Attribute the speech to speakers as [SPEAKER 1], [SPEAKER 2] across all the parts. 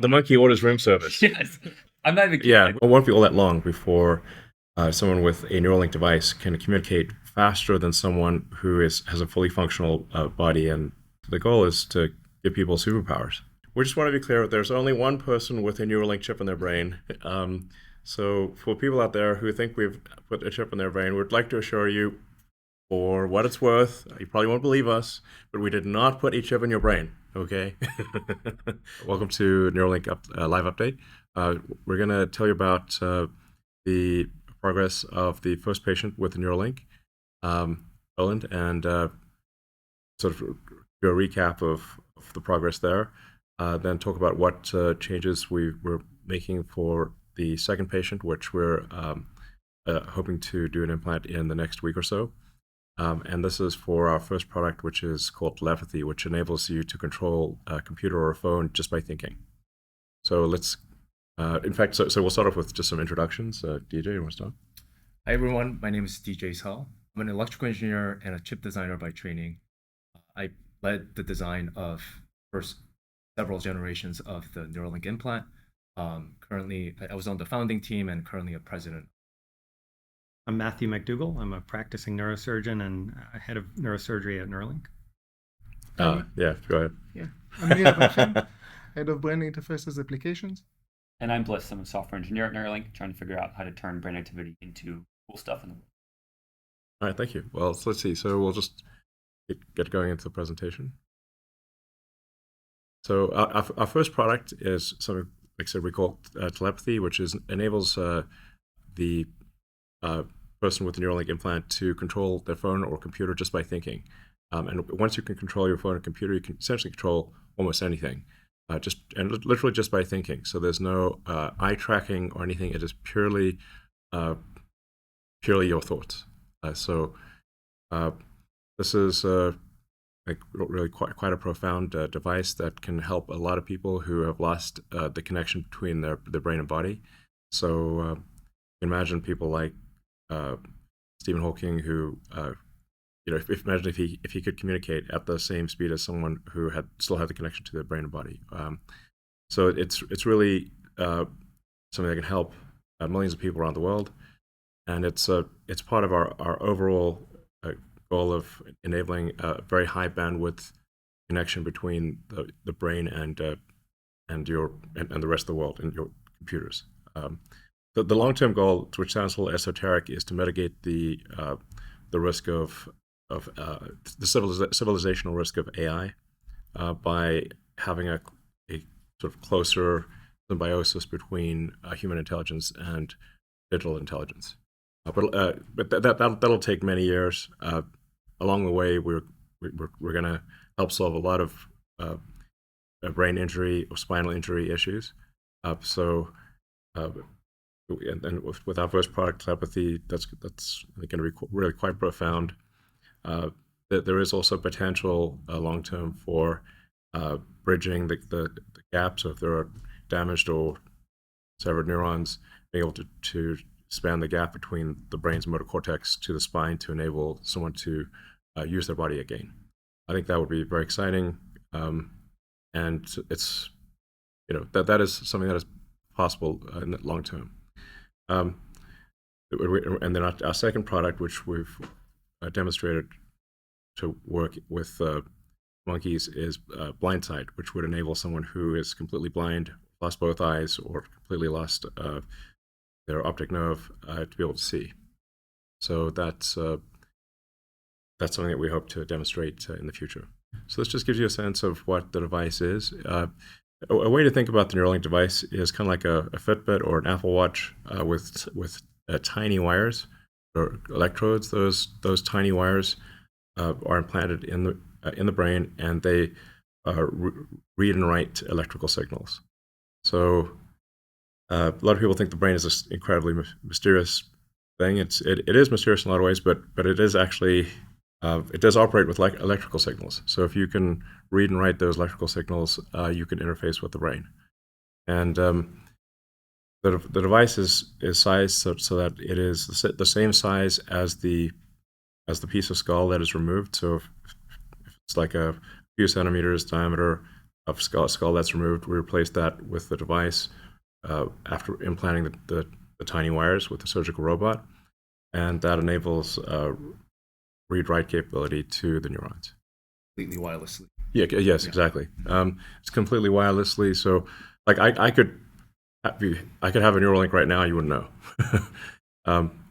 [SPEAKER 1] The monkey orders room service.
[SPEAKER 2] Yes. I'm not even kidding.
[SPEAKER 3] Yeah, it won't be all that long before someone with a Neuralink device can communicate faster than someone who has a fully functional body. And the goal is to give people superpowers. We just want to be clear, there's only one person with a Neuralink chip in their brain. So for people out there who think we've put a chip in their brain, we'd like to assure you, for what it's worth, you probably won't believe us, but we did not put a chip in your brain, okay? Welcome to Neuralink Live Update. We're going to tell you about the progress of the first patient with Neuralink, Poland, and sort of do a recap of the progress there. Then talk about what changes we were making for the second patient, which we're hoping to do an implant in the next week or so. And this is for our first product, which is called telepathy, which enables you to control a computer or a phone just by thinking. So let's, in fact, so we'll start off with just some introductions. DJ, you want to start?
[SPEAKER 2] Hi, everyone. My name is DJ Sal. I'm an electrical engineer and a chip designer by training. I led the design of several generations of the Neuralink implant. Currently, I was on the founding team and currently a president.
[SPEAKER 4] I'm Matthew McDougall. I'm a practicing neurosurgeon and head of neurosurgery at Neuralink.
[SPEAKER 3] Yeah, go ahead.
[SPEAKER 5] Yeah, I'm Neil, head of brain interfaces applications.
[SPEAKER 6] And I'm Bliss. I'm a software engineer at Neuralink, trying to figure out how to turn brain activity into cool stuff in the world.
[SPEAKER 3] All right, thank you. Well, so let's see. So we'll just get going into the presentation. So our first product is something, like I said, we call telepathy, which enables the person with a Neuralink implant to control their phone or computer just by thinking. And once you can control your phone and computer, you can essentially control almost anything, literally just by thinking. So there's no eye tracking or anything. It is purely your thoughts. This is really quite a profound device that can help a lot of people who have lost the connection between their brain and body. So imagine people like Stephen Hawking, who imagine if he could communicate at the same speed as someone who still had the connection to their brain and body. So it's really something that can help millions of people around the world, and it's part of our overall goal of enabling a very high bandwidth connection between the brain and the rest of the world and your computers. The long-term goal, which sounds a little esoteric, is to mitigate the risk of the civilizational risk of AI by having a sort of closer symbiosis between human intelligence and digital intelligence. But that'll take many years. Along the way, we're going to help solve a lot of brain injury or spinal injury issues. And with our first product, telepathy, that's going to be really quite profound. There is also potential long-term for bridging the gaps. So if there are damaged or severed neurons, being able to span the gap between the brain's motor cortex to the spine to enable someone to use their body again. I think that would be very exciting, and it's that is something that is possible in the long term. And then our second product, which we've demonstrated to work with monkeys, is blindsight, which would enable someone who is completely blind, lost both eyes, or completely lost their optic nerve to be able to see. So that's something that we hope to demonstrate in the future. So this just gives you a sense of what the device is. A way to think about the Neuralink device is kind of like a Fitbit or an Apple Watch with tiny wires or electrodes. Those tiny wires are implanted in the brain, and they read and write electrical signals. So a lot of people think the brain is this incredibly mysterious thing. It is mysterious in a lot of ways, but it is actually it does operate with electrical signals. So if you can read and write those electrical signals, you can interface with the brain. And the device is sized so that it is the same size as the piece of skull that is removed. So if it's like a few centimeters diameter, skull that's removed. We replaced that with the device after implanting the tiny wires with the surgical robot, and that enables read-write capability to the neurons.
[SPEAKER 2] Completely wirelessly.
[SPEAKER 3] Yeah. Yes. Exactly. It's completely wirelessly. So, like, I could have a Neuralink right now. You wouldn't know.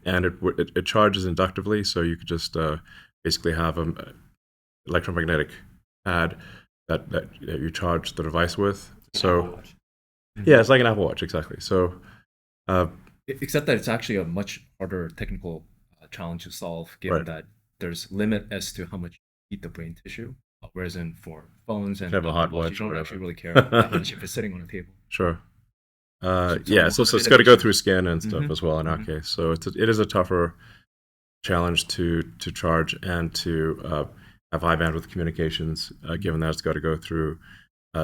[SPEAKER 3] And it charges inductively, so you could just basically have an electromagnetic pad that you charge the device with. So, yeah, it's like an Apple Watch, exactly. So,
[SPEAKER 2] except that it's actually a much harder technical challenge to solve, given that there's limit as to how much you eat the brain tissue. Whereas for phones and
[SPEAKER 3] have a hot watch,
[SPEAKER 2] you don't
[SPEAKER 3] whatever.
[SPEAKER 2] actually really care that much if it's sitting on a table.
[SPEAKER 3] Sure.
[SPEAKER 2] So
[SPEAKER 3] it's got to go through skin and stuff
[SPEAKER 2] Mhm.
[SPEAKER 3] as well in our case. So it is a tougher challenge to charge and to have high bandwidth communications, given that it's got to go through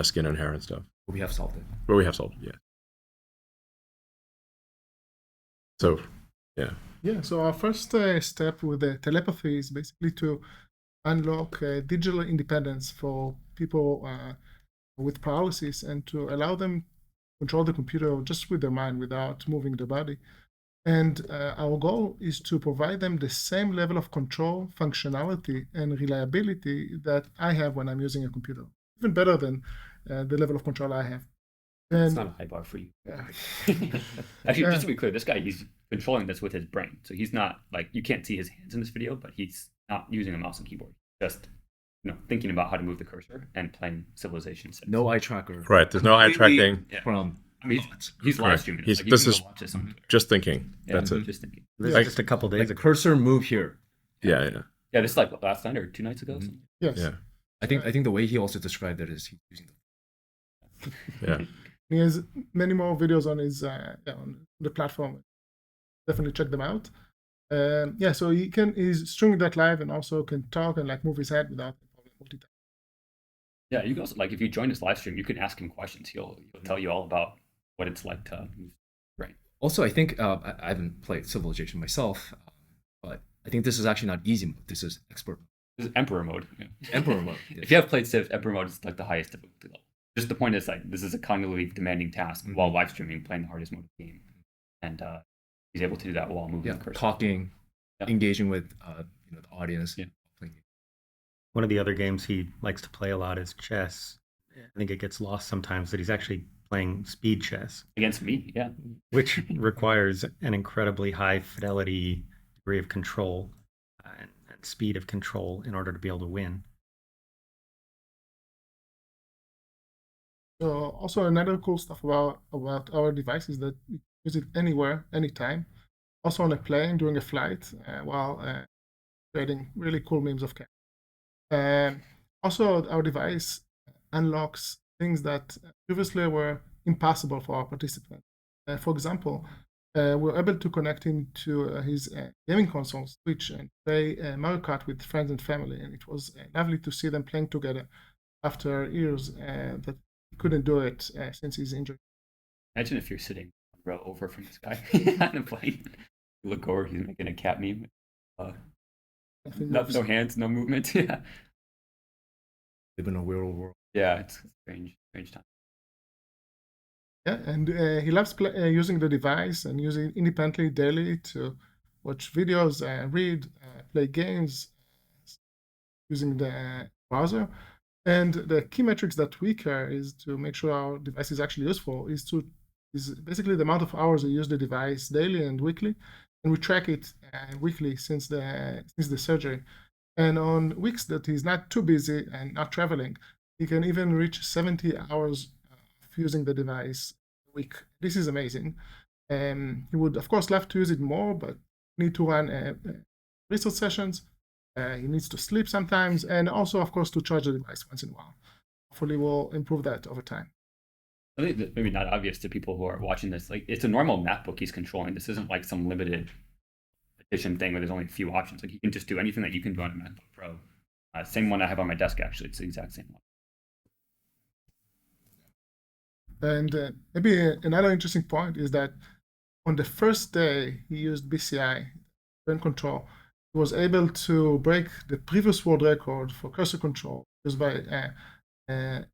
[SPEAKER 3] skin and hair and stuff.
[SPEAKER 2] We have solved it.
[SPEAKER 3] But we have solved it, yeah. So, yeah.
[SPEAKER 5] Yeah, so our first step with the telepathy is basically to unlock digital independence for people with paralysis and to allow them control the computer just with their mind without moving their body. And our goal is to provide them the same level of control, functionality, and reliability that I have when I'm using a computer. Even better than the level of control I have.
[SPEAKER 6] It's
[SPEAKER 5] And
[SPEAKER 6] not a high bar for you.
[SPEAKER 5] yeah.
[SPEAKER 6] Actually,
[SPEAKER 5] Yeah.
[SPEAKER 6] just to be clear, this guy, he's controlling this with his brain. So he's not like, you can't see his hands in this video, but he's not using a mouse and keyboard. Just, thinking about how to move the cursor and playing Civilization 6.
[SPEAKER 2] No eye tracker.
[SPEAKER 3] Right, there's no eye tracking.
[SPEAKER 6] Yeah.
[SPEAKER 2] From
[SPEAKER 6] I mean, he's live
[SPEAKER 3] Correct.
[SPEAKER 6] streaming.
[SPEAKER 3] He's-
[SPEAKER 6] Like, you
[SPEAKER 3] this
[SPEAKER 6] can
[SPEAKER 3] is-
[SPEAKER 6] go watch this on Twitter.
[SPEAKER 3] Just thinking.
[SPEAKER 6] Yeah,
[SPEAKER 3] That's it.
[SPEAKER 6] Just thinking.
[SPEAKER 4] This
[SPEAKER 3] Like-
[SPEAKER 4] is just a couple days
[SPEAKER 2] like
[SPEAKER 4] ago.
[SPEAKER 2] cursor move here.
[SPEAKER 3] Yeah.
[SPEAKER 6] Yeah, this is like last night or 2 nights ago.
[SPEAKER 2] Mhm.
[SPEAKER 5] Yes.
[SPEAKER 3] Yeah.
[SPEAKER 2] I think the way he also described it is he's using
[SPEAKER 3] Yeah.
[SPEAKER 5] He has many more videos on his on the platform. Definitely check them out. So he's streaming that live and also can talk and like move his head without multitasking.
[SPEAKER 6] Yeah, you can also, like, if you join this live stream, you can ask him questions. He'll tell you all about what it's like to move.
[SPEAKER 2] Also, I think I haven't played Civilization myself, but I think this is actually not easy mode. This is expert mode.
[SPEAKER 6] This is Emperor mode. Yeah.
[SPEAKER 2] Emperor mode.
[SPEAKER 6] If you have played Civ, Emperor mode is like the highest difficulty level. Just the point is, like, this is a cognitively demanding task while live streaming, playing the hardest mode of the game, and he's able to do that while moving the cursor.
[SPEAKER 2] Talking,
[SPEAKER 6] Yeah.
[SPEAKER 2] engaging with the audience.
[SPEAKER 6] Yeah.
[SPEAKER 2] Playing.
[SPEAKER 4] One of the other games he likes to play a lot is chess. I think it gets lost sometimes that he's actually playing speed chess,
[SPEAKER 6] Against me, yeah.
[SPEAKER 4] which requires an incredibly high fidelity degree of control and speed of control in order to be able to win.
[SPEAKER 5] So also another cool stuff about our device is that you can use it anywhere, anytime. Also on a plane during a flight while creating really cool memes of cat. Also, our device unlocks things that previously were impossible for our participant. For example, we're able to connect him to his gaming console, Switch, and play Mario Kart with friends and family. And it was lovely to see them playing together after years that he couldn't do it since he's injured.
[SPEAKER 6] Imagine if you're sitting a row over from this guy on a plane. You look over, he's making a cat meme. No hands, no movement. Yeah.
[SPEAKER 2] Live in a weird world.
[SPEAKER 6] Yeah, it's strange time.
[SPEAKER 5] Yeah, and he loves using the device and using it independently daily to watch videos, read, play games, using the browser. And the key metrics that we care is to make sure our device is actually useful is basically the amount of hours we use the device daily and weekly, and we track it weekly since the surgery. And on weeks that he's not too busy and not traveling, he can even reach 70 hours of using the device a week. This is amazing. He would, of course, love to use it more, but need to run research sessions. He needs to sleep sometimes, and also, of course, to charge the device once in a while. Hopefully, we'll improve that over time.
[SPEAKER 6] I think that maybe not obvious to people who are watching this. Like, it's a normal MacBook he's controlling. This isn't like some limited edition thing where there's only a few options. Like, he can just do anything that you can do on a MacBook Pro. Same one I have on my desk, actually. It's the exact same one.
[SPEAKER 5] And maybe another interesting point is that on the first day he used BCI, brain control, he was able to break the previous world record for cursor control used by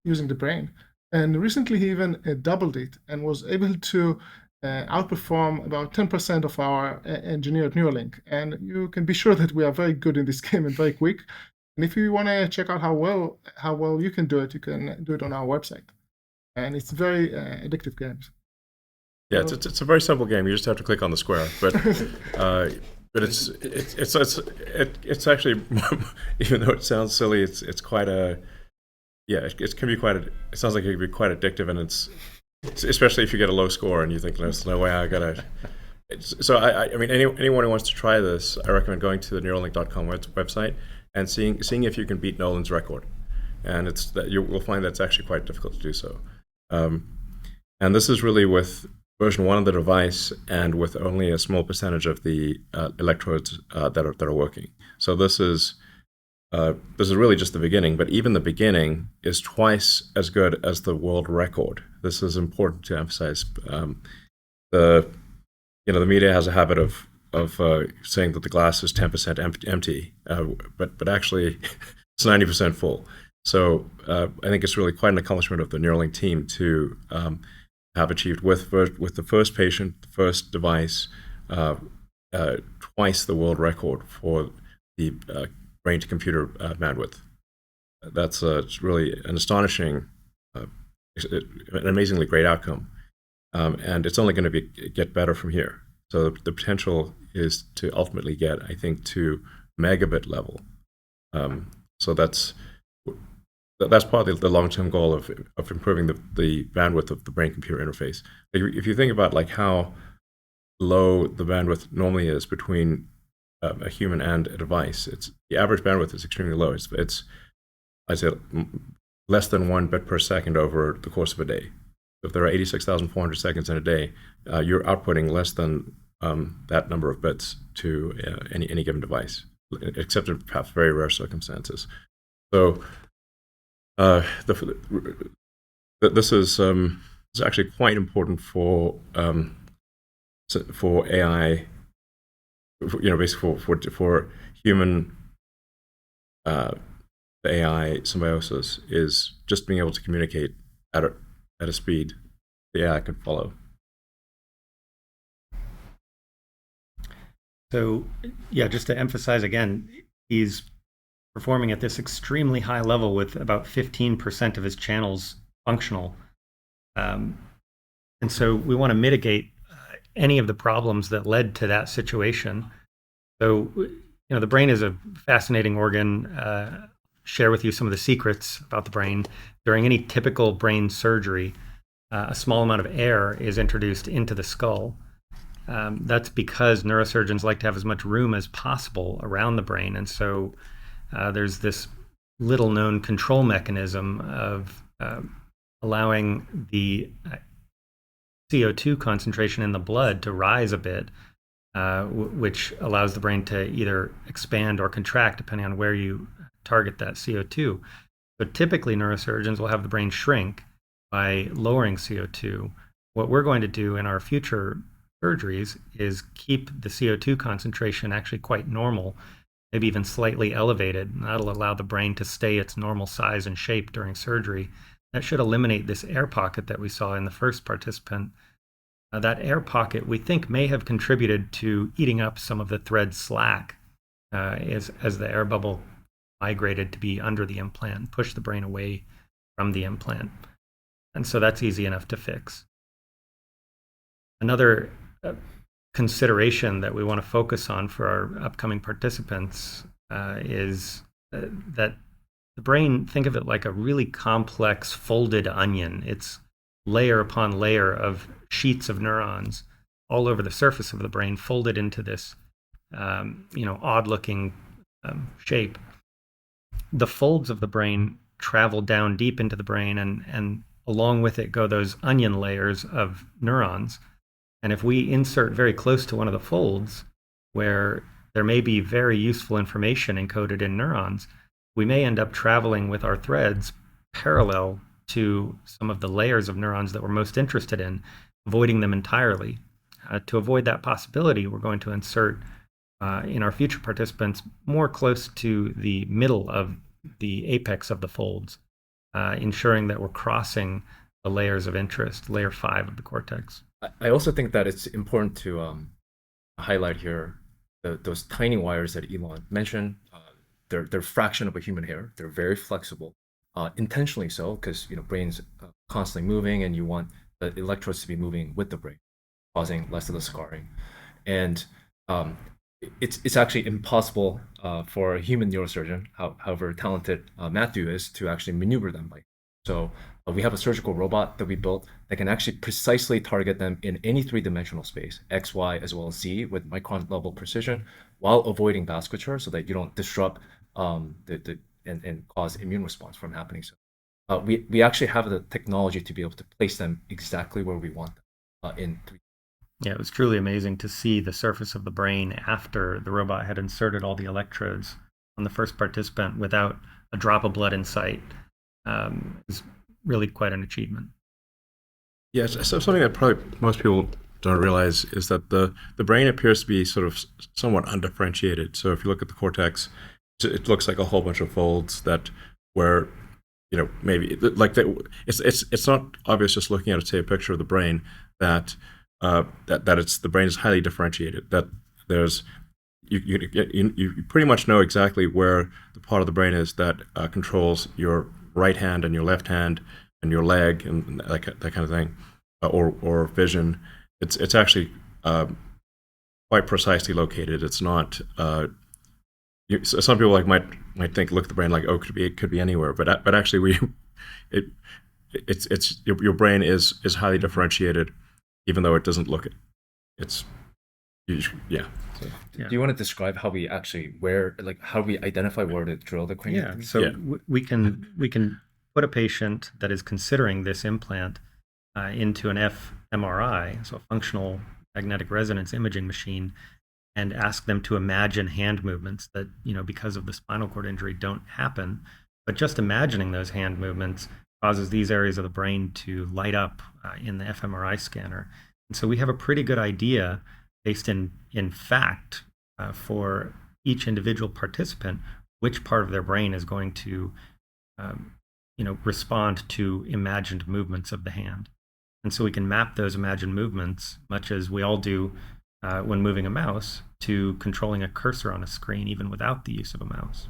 [SPEAKER 5] using the brain. And recently, he even doubled it and was able to outperform about 10% of our engineered Neuralink. And you can be sure that we are very good in this game and very quick. And if you want to check out how well you can do it, you can do it on our website. And it's very addictive games.
[SPEAKER 3] Yeah, it's a very simple game. You just have to click on the square, but it's actually, even though it sounds silly, it's quite a, yeah, it can be quite a, it sounds like it can be quite addictive, and it's especially if you get a low score and you think there's no way I gotta. So I mean, anyone who wants to try this, I recommend going to the Neuralink.com website and seeing if you can beat Nolan's record, and it's that you will find that's actually quite difficult to do so. And this is really with version 1 of the device and with only a small percentage of the electrodes that are working. So this is really just the beginning, but even the beginning is twice as good as the world record. This is important to emphasize. The media has a habit of saying that the glass is 10% empty, but actually it's 90% full. So I think it's really quite an accomplishment of the Neuralink team to have achieved with the first patient, the first device, twice the world record for the brain-to-computer bandwidth. That's really an astonishing, an amazingly great outcome, and it's only going to get better from here. So the potential is to ultimately get, I think, to megabit level. So that's part of the long-term goal of improving the bandwidth of the brain-computer interface. If you think about like how low the bandwidth normally is between a human and a device, the average bandwidth is extremely low. It's I'd say less than 1 bit per second over the course of a day. If there are 86,400 seconds in a day, you're outputting less than that number of bits to any given device, except in perhaps very rare circumstances. So this is actually quite important for AI. Basically for human AI symbiosis is just being able to communicate at a speed the AI can follow.
[SPEAKER 4] So yeah, just to emphasize again, he's performing at this extremely high level with about 15% of his channels functional. And so we want to mitigate any of the problems that led to that situation. So, the brain is a fascinating organ. Share with you some of the secrets about the brain. During any typical brain surgery, a small amount of air is introduced into the skull. That's because neurosurgeons like to have as much room as possible around the brain. And so there's this little known control mechanism of allowing the CO2 concentration in the blood to rise a bit, which allows the brain to either expand or contract depending on where you target that CO2. So typically neurosurgeons will have the brain shrink by lowering CO2. What we're going to do in our future surgeries is keep the CO2 concentration actually quite normal, maybe even slightly elevated. And that'll allow the brain to stay its normal size and shape during surgery. That should eliminate this air pocket that we saw in the first participant. That air pocket, we think, may have contributed to eating up some of the thread slack as the air bubble migrated to be under the implant, push the brain away from the implant. And so that's easy enough to fix. Another consideration that we want to focus on for our upcoming participants is that the brain, think of it like a really complex folded onion. It's layer upon layer of sheets of neurons all over the surface of the brain, folded into this odd-looking shape. The folds of the brain travel down deep into the brain, and along with it go those onion layers of neurons. And if we insert very close to one of the folds where there may be very useful information encoded in neurons, we may end up traveling with our threads parallel to some of the layers of neurons that we're most interested in, avoiding them entirely. To avoid that possibility, we're going to insert in our future participants more close to the middle of the apex of the folds. ensuring that we're crossing the layers of interest, layer 5 of the cortex.
[SPEAKER 2] I also think that it's important to highlight here those tiny wires that Elon mentioned. They're a fraction of a human hair. They're very flexible, intentionally so, because brain's constantly moving, and you want the electrodes to be moving with the brain, causing less of the scarring. And it's actually impossible for a human neurosurgeon, however talented Matthew is, to actually maneuver them. So we have a surgical robot that we built that can actually precisely target them in any three-dimensional space, X, Y, as well as Z, with micron level precision, while avoiding vasculature, so that you don't disrupt and cause immune response from happening. So we actually have the technology to be able to place them exactly where we want them in 3D.
[SPEAKER 4] Yeah, it was truly amazing to see the surface of the brain after the robot had inserted all the electrodes on the first participant without a drop of blood in sight. Is really quite an achievement.
[SPEAKER 3] Yes, so something that probably most people don't realize is that the brain appears to be sort of somewhat undifferentiated. So if you look at the cortex, it looks like a whole bunch of folds where maybe like it's not obvious just looking at say a picture of the brain that the brain is highly differentiated. That there's you pretty much know exactly where the part of the brain is that controls your right hand and your left hand and your leg and that kind of thing, or vision. It's actually quite precisely located. It's not. Some people might think look at the brain like, oh, it could be anywhere, but actually your brain is highly differentiated, even though it doesn't look it. It's yeah. So,
[SPEAKER 2] do you want to describe how we actually how we identify where to drill the cranial?
[SPEAKER 4] Yeah. So we can put a patient that is considering this implant into an fMRI, so a functional magnetic resonance imaging machine, and ask them to imagine hand movements that, because of the spinal cord injury don't happen. But just imagining those hand movements causes these areas of the brain to light up in the fMRI scanner. And so we have a pretty good idea, based in fact, for each individual participant, which part of their brain is going to respond to imagined movements of the hand. And so we can map those imagined movements, much as we all do when moving a mouse, to controlling a cursor on a screen, even without the use of a mouse.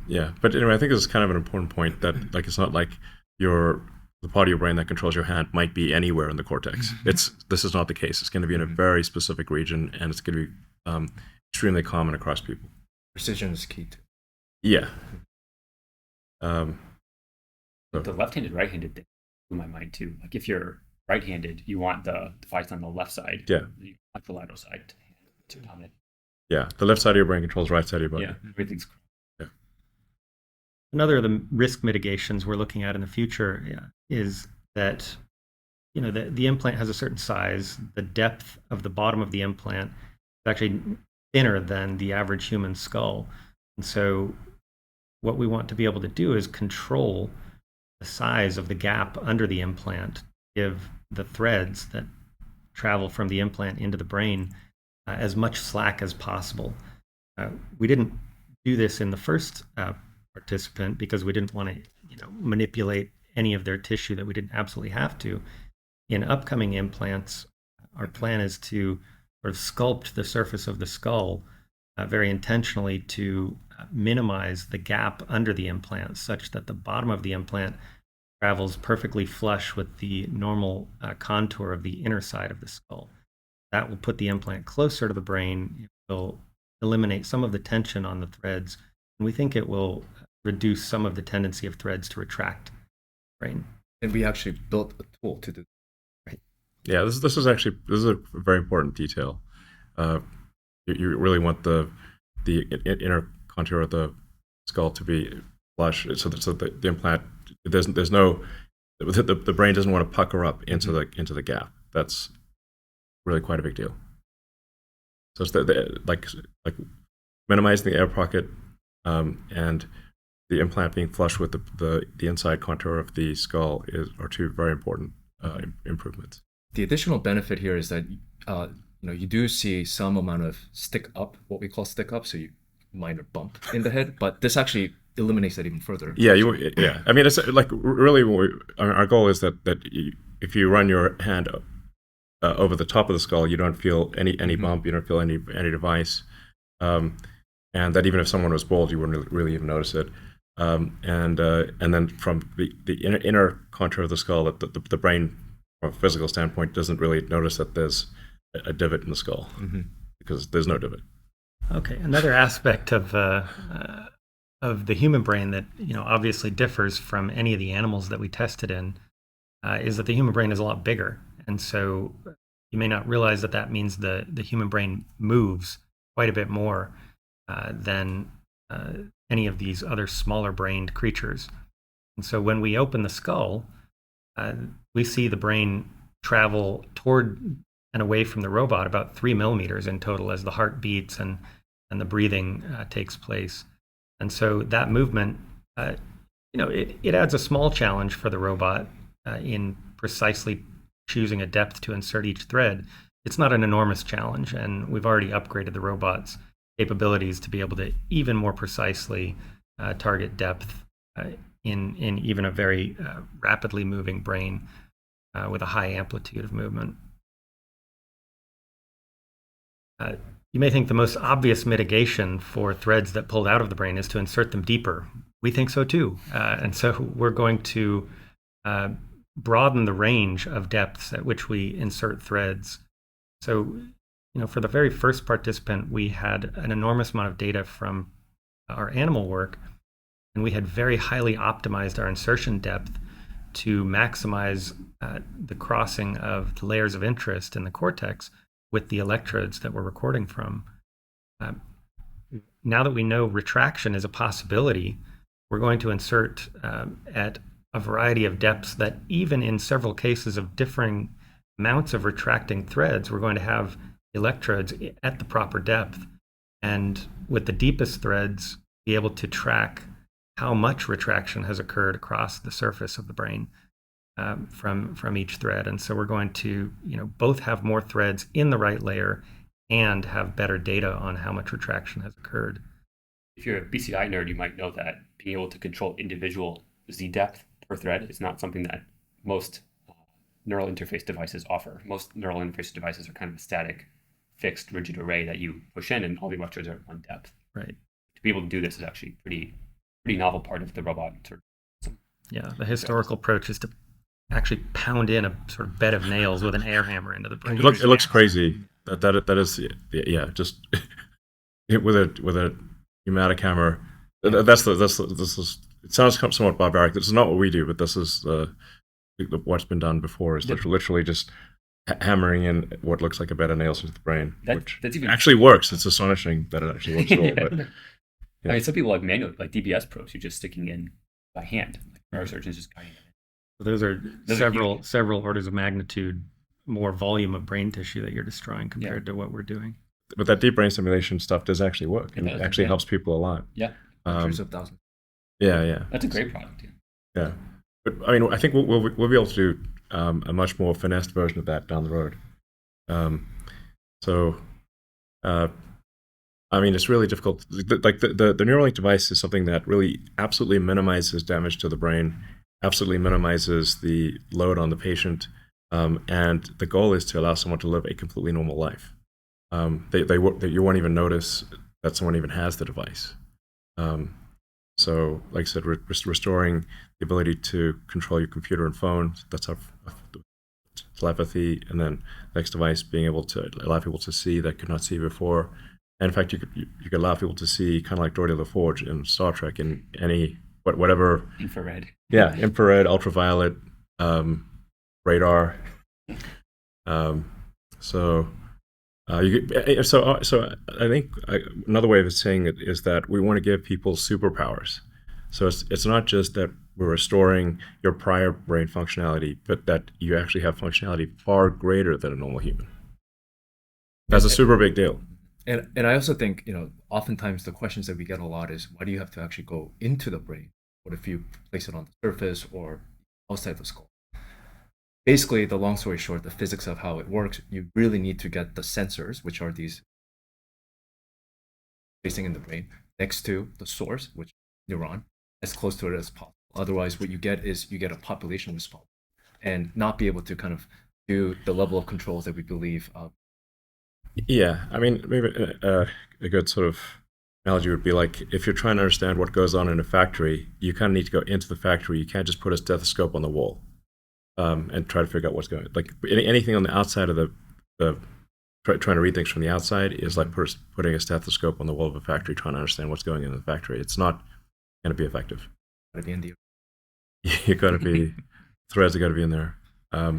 [SPEAKER 3] Yeah, but anyway, I think this is kind of an important point that it's not like the part of your brain that controls your hand might be anywhere in the cortex. This is not the case. It's going to be in a very specific region, and it's going to be extremely common across people.
[SPEAKER 2] Precision is key too.
[SPEAKER 3] Yeah.
[SPEAKER 6] The left-handed, right-handed thing blew my mind too. Like if you're right-handed, you want the device on the left side.
[SPEAKER 3] Yeah.
[SPEAKER 6] You want the lateral side to dominate.
[SPEAKER 3] Yeah, the left side of your brain controls the right side of your body.
[SPEAKER 6] Yeah, everything's.
[SPEAKER 3] Yeah.
[SPEAKER 4] Another of the risk mitigations we're looking at in the future is that the implant has a certain size. The depth of the bottom of the implant is actually thinner than the average human skull. And so what we want to be able to do is control the size of the gap under the implant, give the threads that travel from the implant into the brain as much slack as possible. We didn't do this in the first participant because we didn't want to manipulate any of their tissue that we didn't absolutely have to. In upcoming implants, our plan is to sort of sculpt the surface of the skull very intentionally to minimize the gap under the implant, such that the bottom of the implant travels perfectly flush with the normal contour of the inner side of the skull. That will put the implant closer to the brain. It will eliminate some of the tension on the threads, and we think it will reduce some of the tendency of threads to retract the brain.
[SPEAKER 2] And we actually built a tool to do.
[SPEAKER 3] Right. Yeah, this is a very important detail. You really want the inner contour of the skull to be flush, so the implant there's no the brain doesn't want to pucker up into the gap. That's really quite a big deal. So it's like minimizing the air pocket and the implant being flush with the inside contour of the skull are two very important improvements.
[SPEAKER 2] The additional benefit here is that you do see some amount of stick up, what we call stick up, so you minor bump in the head, but this actually eliminates that even further.
[SPEAKER 3] Yeah, yeah. I mean, it's like really our goal is that if you run your hand over the top of the skull, you don't feel any bump, you don't feel any device, and that even if someone was bald, you wouldn't really even notice it. And then from the inner contour of the skull, that the brain, from a physical standpoint, doesn't really notice that there's a divot in the skull because there's no divot.
[SPEAKER 4] Okay, another aspect of the human brain that obviously differs from any of the animals that we tested in is that the human brain is a lot bigger, and so you may not realize that means the human brain moves quite a bit more than any of these other smaller brained creatures. And so when we open the skull, we see the brain travel toward and away from the robot about 3 millimeters in total as the heart beats and the breathing takes place. And so that movement, it adds a small challenge for the robot in precisely choosing a depth to insert each thread. It's not an enormous challenge, and we've already upgraded the robot's capabilities to be able to even more precisely target depth in even a very rapidly moving brain with a high amplitude of movement. You may think the most obvious mitigation for threads that pulled out of the brain is to insert them deeper. We think so too. And so we're going to broaden the range of depths at which we insert threads. So, for the very first participant, we had an enormous amount of data from our animal work, and we had very highly optimized our insertion depth to maximize the crossing of the layers of interest in the cortex with the electrodes that we're recording from. Now that we know retraction is a possibility, we're going to insert at a variety of depths that even in several cases of differing amounts of retracting threads, we're going to have electrodes at the proper depth. And with the deepest threads, be able to track how much retraction has occurred across the surface of the brain from each thread. And so we're going to both have more threads in the right layer and have better data on how much retraction has occurred.
[SPEAKER 6] If you're a BCI nerd, you might know that being able to control individual Z depth per thread is not something that most neural interface devices offer. Most neural interface devices are kind of a static, fixed, rigid array that you push in, and all the electrodes are at one depth.
[SPEAKER 4] Right.
[SPEAKER 6] To be able to do this is actually pretty novel part of the robot.
[SPEAKER 4] Yeah, the historical approach is to actually pound in a sort of bed of nails with an air hammer into the brain.
[SPEAKER 3] It looks crazy. That is just with a pneumatic hammer. This is. It sounds somewhat barbaric. This is not what we do, but this is what's been done before. Is literally just hammering in what looks like a bed of nails into the brain, which actually works. It's astonishing that it actually works at all. But,
[SPEAKER 6] I mean, some people have manual, like DBS probes, you're just sticking in by hand. Like neurosurgeons just guiding it.
[SPEAKER 4] So those are several orders of magnitude more volume of brain tissue that you're destroying compared to what we're doing.
[SPEAKER 3] But that deep brain stimulation stuff does actually work, and it actually helps people a lot.
[SPEAKER 6] Yeah.
[SPEAKER 2] Hundreds of thousands.
[SPEAKER 3] Yeah.
[SPEAKER 6] That's a great product.
[SPEAKER 3] Yeah. But I mean, I think we'll be able to do a much more finessed version of that down the road. I mean, it's really difficult. Like the Neuralink device is something that really absolutely minimizes damage to the brain, absolutely minimizes the load on the patient, and the goal is to allow someone to live a completely normal life. You won't even notice that someone even has the device. So, like I said, restoring the ability to control your computer and phone, that's our telepathy, and then the next device being able to allow people to see that could not see before. And in fact, you could allow people to see, kind of like Geordi La Forge in Star Trek, in whatever
[SPEAKER 6] infrared. Yeah,
[SPEAKER 3] infrared, ultraviolet, radar. So I think another way of saying it is that we want to give people superpowers. So it's not just that we're restoring your prior brain functionality, but that you actually have functionality far greater than a normal human. That's a super big deal.
[SPEAKER 2] And I also think, oftentimes the questions that we get a lot is, why do you have to actually go into the brain? What if you place it on the surface or outside the skull? Basically, the long story short, the physics of how it works, you really need to get the sensors, which are these placing in the brain, next to the source, which is neuron as close to it as possible. Otherwise, what you get is you get a population response, and not be able to kind of do the level of controls that we believe.
[SPEAKER 3] Yeah, I mean, maybe a good sort of analogy would be like if you're trying to understand what goes on in a factory, you kind of need to go into the factory. You can't just put a stethoscope on the wall and try to figure out what's going on. Like anything on the outside of the trying to read things from the outside is like putting a stethoscope on the wall of a factory trying to understand what's going on in the factory. It's not going to be effective.
[SPEAKER 2] At the end of
[SPEAKER 3] You got to be threads are got to be in there. But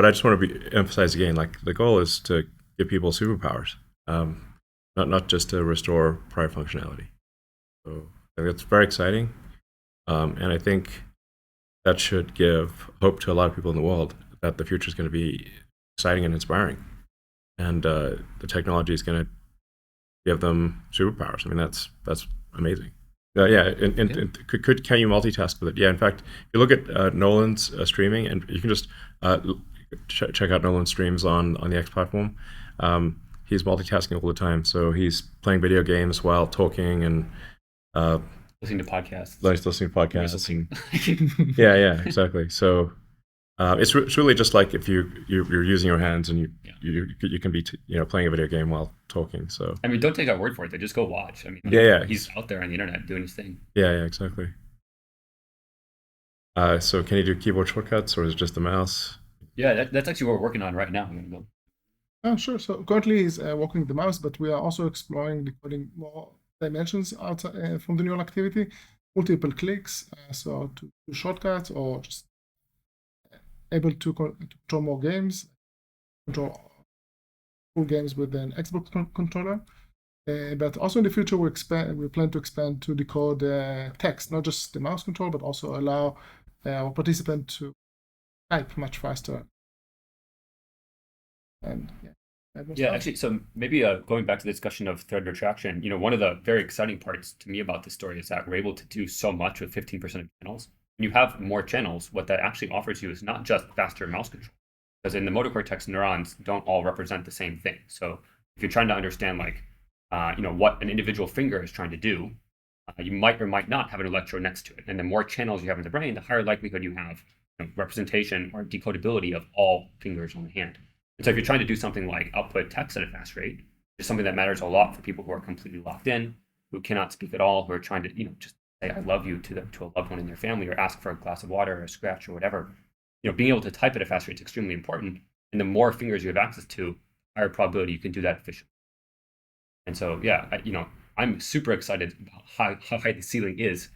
[SPEAKER 3] I just want to emphasize again, like the goal is to give people superpowers, not just to restore prior functionality. So I think it's very exciting, and I think that should give hope to a lot of people in the world that the future is going to be exciting and inspiring, and the technology is going to give them superpowers. I mean, that's amazing. Yeah, can you multitask with it? Yeah, in fact, if you look at Nolan's streaming, and you can just check out Nolan's streams on the X platform. He's multitasking all the time, so he's playing video games while talking and
[SPEAKER 6] listening to podcasts.
[SPEAKER 3] Listening to podcasts. Yeah, exactly. So it's really just like if you're using your hands and you can be playing a video game while talking. So
[SPEAKER 6] I mean, don't take our word for it. Just go watch. I mean, he's out there on the internet doing his thing.
[SPEAKER 3] Yeah, exactly. So can you do keyboard shortcuts, or is it just the mouse?
[SPEAKER 6] Yeah, that's actually what we're working on right now. I'm gonna go.
[SPEAKER 5] Oh, sure. So currently he's working the mouse, but we are also exploring decoding more dimensions outside from the neural activity, multiple clicks, so to do shortcuts or just able to control more games, control full games with an Xbox controller. But also in the future, we plan to expand to decode text, not just the mouse control, but also allow our participant to type much faster. And
[SPEAKER 6] actually, so maybe going back to the discussion of thread retraction, one of the very exciting parts to me about this story is that we're able to do so much with 15% of channels. When you have more channels, what that actually offers you is not just faster mouse control, because in the motor cortex, neurons don't all represent the same thing. So if you're trying to understand what an individual finger is trying to do, you might or might not have an electrode next to it. And the more channels you have in the brain, the higher likelihood you have representation or decodability of all fingers on the hand. And so if you're trying to do something like output text at a fast rate, it's something that matters a lot for people who are completely locked in, who cannot speak at all, who are trying to just say I love you to a loved one in their family, or ask for a glass of water or a scratch or whatever. Being able to type at a fast rate is extremely important. And the more fingers you have access to, higher probability you can do that efficiently. And so, I'm super excited about how high the ceiling is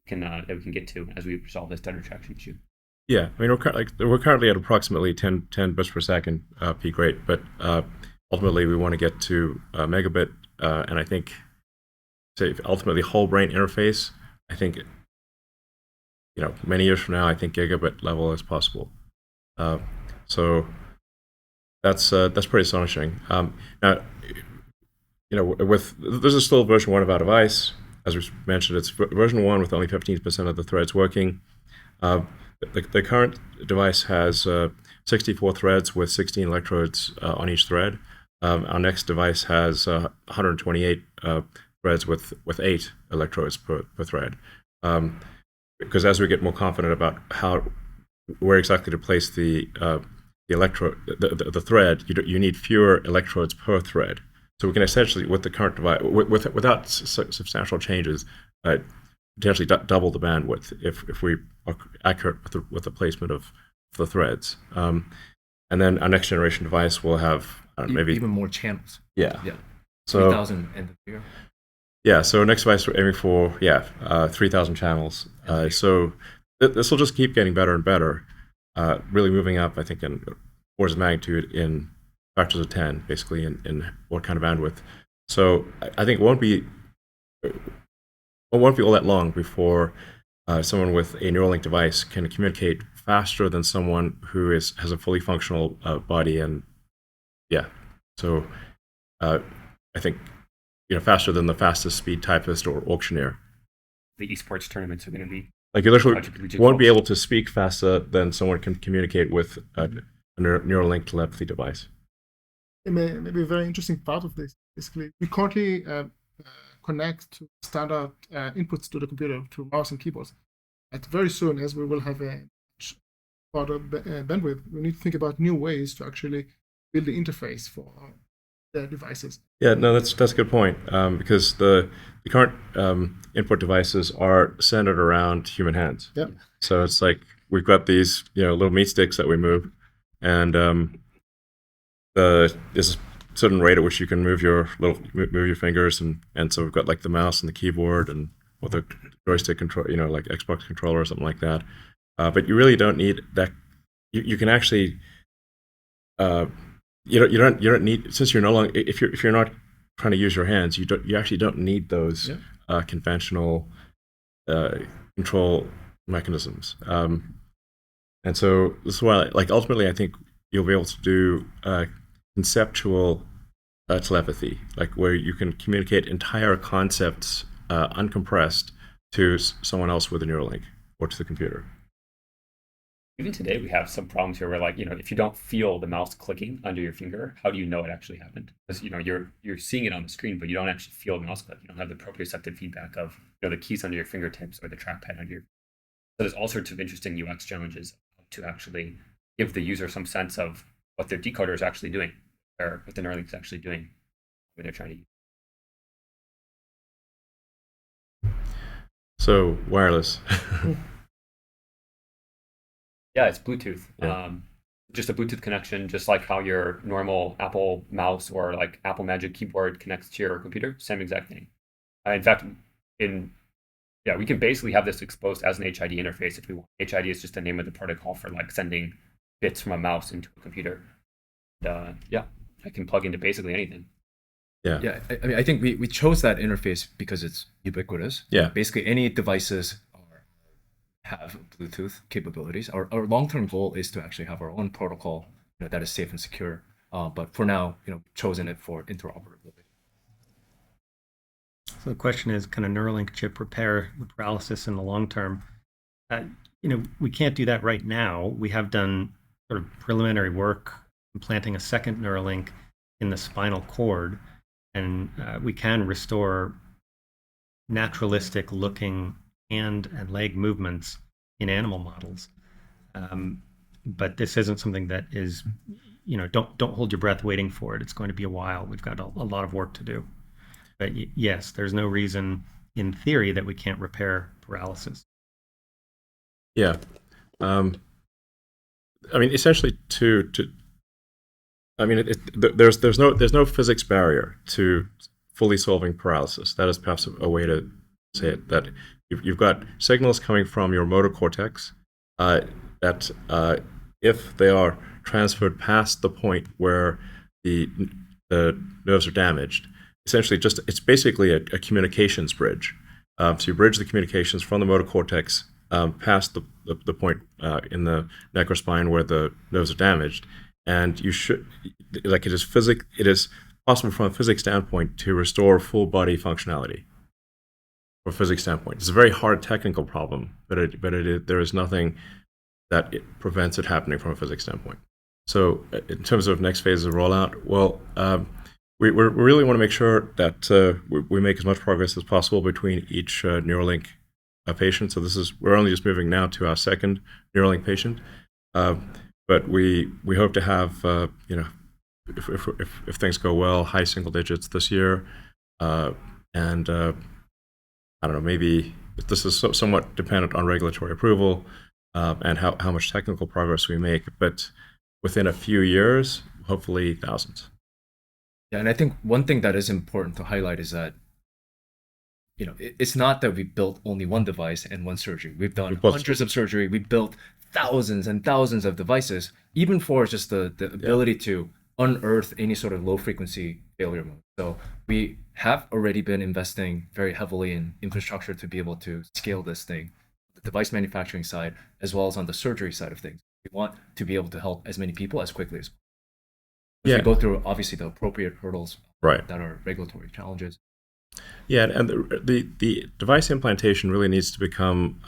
[SPEAKER 6] that we can get to as we resolve this thread retraction issue.
[SPEAKER 3] Yeah, I mean, we're currently at approximately 10 bits per second peak rate, but ultimately we want to get to megabit, and I think, ultimately whole brain interface. I think, many years from now, I think gigabit level is possible. So that's pretty astonishing. Now, this is still version 1 of our device. As we mentioned, it's version 1 with only 15% of the threads working. The current device has 64 threads with 16 electrodes on each thread. Our next device has 128 threads with 8 electrodes per thread. Because as we get more confident about where exactly to place the electrode, the thread, you need fewer electrodes per thread. So we can essentially, with the current device, without substantial changes, potentially double the bandwidth if we are accurate with the placement of the threads. And then our next generation device will have maybe
[SPEAKER 2] even more channels.
[SPEAKER 3] Yeah.
[SPEAKER 2] So 3,000 end of the year.
[SPEAKER 3] Yeah. So next device we're aiming for 3,000 channels. So this will just keep getting better and better, really moving up, I think, in orders of magnitude in factors of 10, basically, in what kind of bandwidth. So I think it won't be all that long before someone with a Neuralink device can communicate faster than someone who has a fully functional body. And so I think faster than the fastest speed typist or auctioneer.
[SPEAKER 6] The esports tournaments are going to be
[SPEAKER 3] you literally won't be able to speak faster than someone can communicate with a Neuralink telepathy device.
[SPEAKER 5] Maybe a very interesting part of this. Basically, we currently connect to standard inputs to the computer, to mouse and keyboards. But very soon, as we will have a much broader bandwidth, we need to think about new ways to actually build the interface for the devices.
[SPEAKER 3] Yeah, no, that's a good point, because the current input devices are centered around human hands.
[SPEAKER 5] Yeah.
[SPEAKER 3] So it's like we've got these little meat sticks that we move, and there's a certain rate at which you can move your fingers, and so we've got like the mouse and the keyboard and with a joystick control, like Xbox controller or something like that. But you really don't need that. You can actually you don't need, since you're no longer, if you're not trying to use your hands, you actually don't need those conventional control mechanisms. And so this is why, like, ultimately, I think you'll be able to do conceptual telepathy, like where you can communicate entire concepts uncompressed to someone else with a Neuralink or to the computer.
[SPEAKER 6] Even today, we have some problems here where, like, if you don't feel the mouse clicking under your finger, how do you know it actually happened? Because you're seeing it on the screen, but you don't actually feel the mouse click. You don't have the proprioceptive feedback of the keys under your fingertips or the trackpad under your. So there's all sorts of interesting UX challenges to actually give the user some sense of what their decoder is actually doing, or what the Neuralink is actually doing when they're trying to use.
[SPEAKER 3] So wireless.
[SPEAKER 6] Yeah, it's Bluetooth.
[SPEAKER 3] Yeah.
[SPEAKER 6] Just a Bluetooth connection, just like how your normal Apple mouse or like Apple Magic keyboard connects to your computer. Same exact thing. In fact, we can basically have this exposed as an HID interface if we want. HID is just the name of the protocol for like sending bits from a mouse into a computer. I can plug into basically anything.
[SPEAKER 2] Yeah. I mean, I think we chose that interface because it's ubiquitous.
[SPEAKER 3] Yeah.
[SPEAKER 2] Basically, any devices have Bluetooth capabilities. Our long-term goal is to actually have our own protocol that is safe and secure. But for now, we've chosen it for interoperability.
[SPEAKER 4] So the question is, can a Neuralink chip repair the paralysis in the long term? We can't do that right now. We have done sort of preliminary work implanting a second Neuralink in the spinal cord, and we can restore naturalistic looking hand and leg movements in animal models. But this isn't something that is, don't hold your breath waiting for it. It's going to be a while. We've got a lot of work to do. But yes, there's no reason in theory that we can't repair paralysis.
[SPEAKER 3] Yeah. I mean, essentially there's no physics barrier to fully solving paralysis. That is perhaps a way to say it, that you've got signals coming from your motor cortex that if they are transferred past the point where the nerves are damaged, essentially it's basically a communications bridge. So you bridge the communications from the motor cortex past the point in the neck or spine where the nerves are damaged, and you should, like, it is possible from a physics standpoint to restore full body functionality. From a physics standpoint, it's a very hard technical problem, but there is nothing that prevents it happening from a physics standpoint. So in terms of next phase of rollout, well, we really want to make sure that we make as much progress as possible between each Neuralink patient. So we're only just moving now to our second Neuralink patient, but we hope to have if things go well, high single digits this year, and I don't know, maybe this is somewhat dependent on regulatory approval and how much technical progress we make, but within a few years, hopefully thousands.
[SPEAKER 2] Yeah, and I think one thing that is important to highlight is that it's not that we built only one device and one surgery. We've done hundreds of surgery. We built thousands and thousands of devices, even for just the ability to unearth any sort of low frequency failure mode. So we have already been investing very heavily in infrastructure to be able to scale this thing, the device manufacturing side, as well as on the surgery side of things. We want to be able to help as many people as quickly as possible. We go through obviously the appropriate hurdles that are regulatory challenges.
[SPEAKER 3] Yeah, and the device implantation really needs to become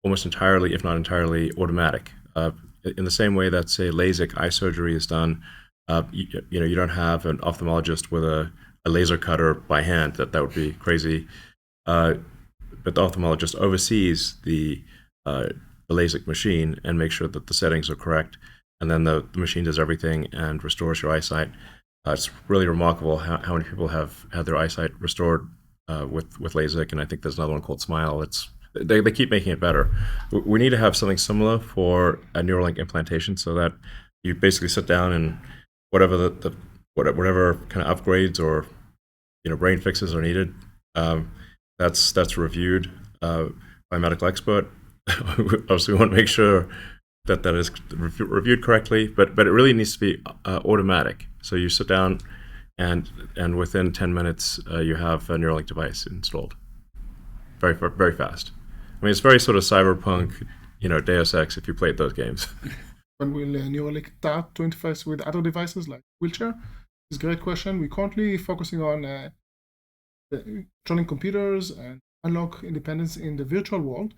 [SPEAKER 3] almost entirely, if not entirely, automatic. In the same way that, say, LASIK eye surgery is done, you don't have an ophthalmologist with a a laser cutter by hand. That would be crazy. But the ophthalmologist oversees the LASIK machine and makes sure that the settings are correct, and then the machine does everything and restores your eyesight. It's really remarkable how many people have had their eyesight restored with LASIK, and I think there's another one called Smile. They keep making it better. We need to have something similar for a Neuralink implantation, so that you basically sit down and whatever whatever kind of upgrades or brain fixes are needed, that's reviewed by a medical expert. Obviously, we want to make sure that is reviewed correctly, but it really needs to be automatic. So you sit down, and within 10 minutes, you have a Neuralink device installed. Very, very fast. I mean, it's very sort of cyberpunk, Deus Ex if you played those games.
[SPEAKER 5] When will Neuralink start to interface with other devices like wheelchair? It's a great question. We're currently focusing on controlling computers and unlock independence in the virtual world.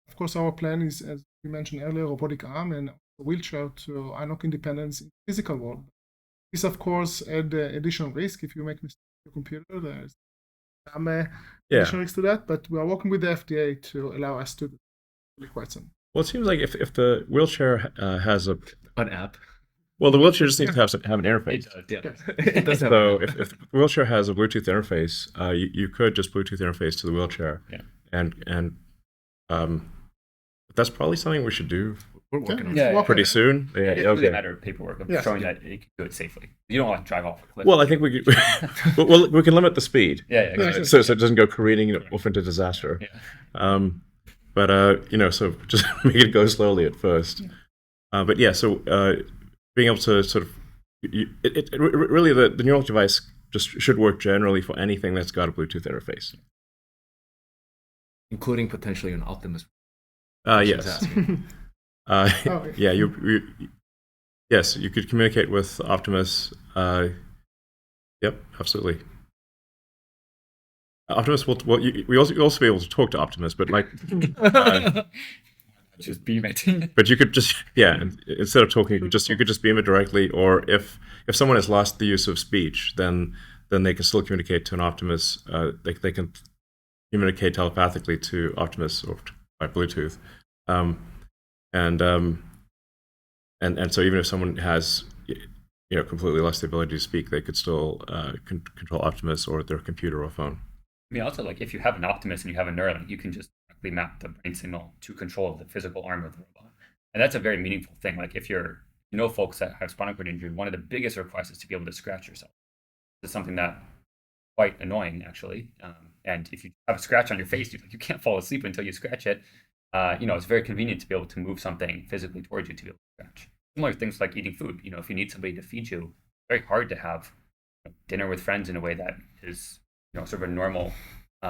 [SPEAKER 5] Of course, our plan is, as we mentioned earlier, robotic arm and wheelchair to unlock independence in the physical world. This, of course, add additional risk. If you make mistakes with your computer, there's some additional risk to that, but we are working with the FDA to allow us to do really quite some.
[SPEAKER 3] Well, it seems like if the wheelchair has
[SPEAKER 2] an app.
[SPEAKER 3] Well, the wheelchair just needs to have an interface.
[SPEAKER 2] It does have
[SPEAKER 3] So if the wheelchair has a Bluetooth interface, you could just Bluetooth interface to the wheelchair.
[SPEAKER 6] Yeah.
[SPEAKER 3] And that's probably something we should do
[SPEAKER 2] We're working on
[SPEAKER 6] Yeah,
[SPEAKER 2] it.
[SPEAKER 3] pretty soon. Yeah,
[SPEAKER 6] It's really a
[SPEAKER 3] okay.
[SPEAKER 6] matter of paperwork of
[SPEAKER 5] Yeah.
[SPEAKER 6] showing that it can do it safely. You don't want to drive off a cliff.
[SPEAKER 3] Well, I think we could, we can limit the speed.
[SPEAKER 6] yeah, exactly.
[SPEAKER 3] So it doesn't go careening off into disaster.
[SPEAKER 6] Yeah.
[SPEAKER 3] But so just make it go slowly at first. But yeah, so being able to sort of, really the Neuralink device just should work generally for anything that's got a Bluetooth interface.
[SPEAKER 2] Including potentially an Optimus.
[SPEAKER 3] Yes.
[SPEAKER 2] Asking.
[SPEAKER 3] Yeah, yes, you could communicate with Optimus. Yep, absolutely. Optimus will. Well, we also be able to talk to Optimus, but
[SPEAKER 6] Just beam it.
[SPEAKER 3] but you could just instead of talking, you could just beam it directly. Or if someone has lost the use of speech, then they can still communicate to an Optimus. They can communicate telepathically to Optimus or by Bluetooth. And so even if someone has completely lost the ability to speak, they could still control Optimus or their computer or phone.
[SPEAKER 6] I mean, also, like, if you have an Optimus and you have a Neuralink, you can just directly map the brain signal to control of the physical arm of the robot. And that's a very meaningful thing. Like, if folks that have spinal cord injury, one of the biggest requests is to be able to scratch yourself. It's something that quite annoying, actually. And if you have a scratch on your face, you can't fall asleep until you scratch it. It's very convenient to be able to move something physically towards you to be able to scratch. Similar things like eating food. If you need somebody to feed you, it's very hard to have dinner with friends in a way that is sort of a normal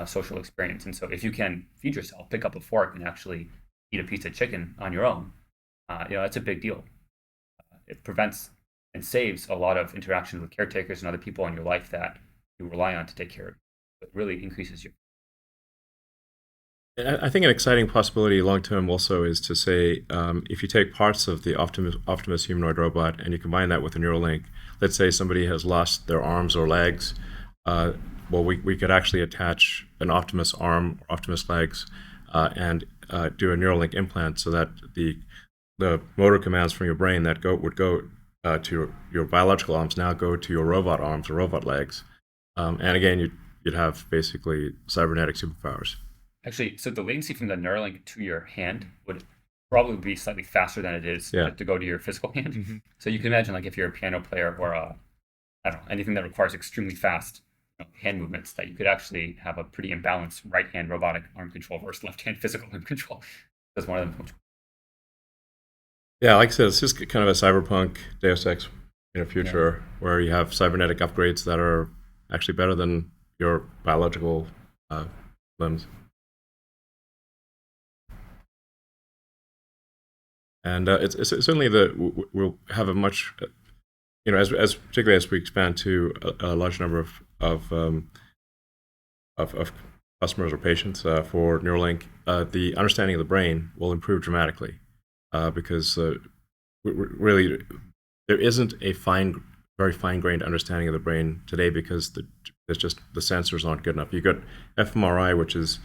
[SPEAKER 6] social experience. And so if you can feed yourself, pick up a fork and actually eat a piece of chicken on your own, that's a big deal. It prevents and saves a lot of interactions with caretakers and other people in your life that you rely on to take care of you. It really increases your.
[SPEAKER 3] I think an exciting possibility long term also is to say, if you take parts of the Optimus humanoid robot and you combine that with a Neuralink, let's say somebody has lost their arms or legs, we could actually attach an Optimus arm or Optimus legs and do a Neuralink implant so that the motor commands from your brain that would go to your biological arms now go to your robot arms or robot legs. And again, you'd have basically cybernetic superpowers.
[SPEAKER 6] Actually, so the latency from the Neuralink to your hand would probably be slightly faster than it is to go to your physical hand. Mm-hmm. So you can imagine, like, if you're a piano player or anything that requires extremely fast hand movements, that you could actually have a pretty imbalanced right hand robotic arm control versus left hand physical arm control. That's one of them.
[SPEAKER 3] Yeah, like I said, it's just kind of a cyberpunk Deus Ex future where you have cybernetic upgrades that are actually better than your biological limbs. And it's certainly we'll have a much, as particularly as we expand to a large number of customers or patients for Neuralink, the understanding of the brain will improve dramatically because really there isn't a very fine-grained understanding of the brain today because the There's just the sensors aren't good enough. You got fMRI, which is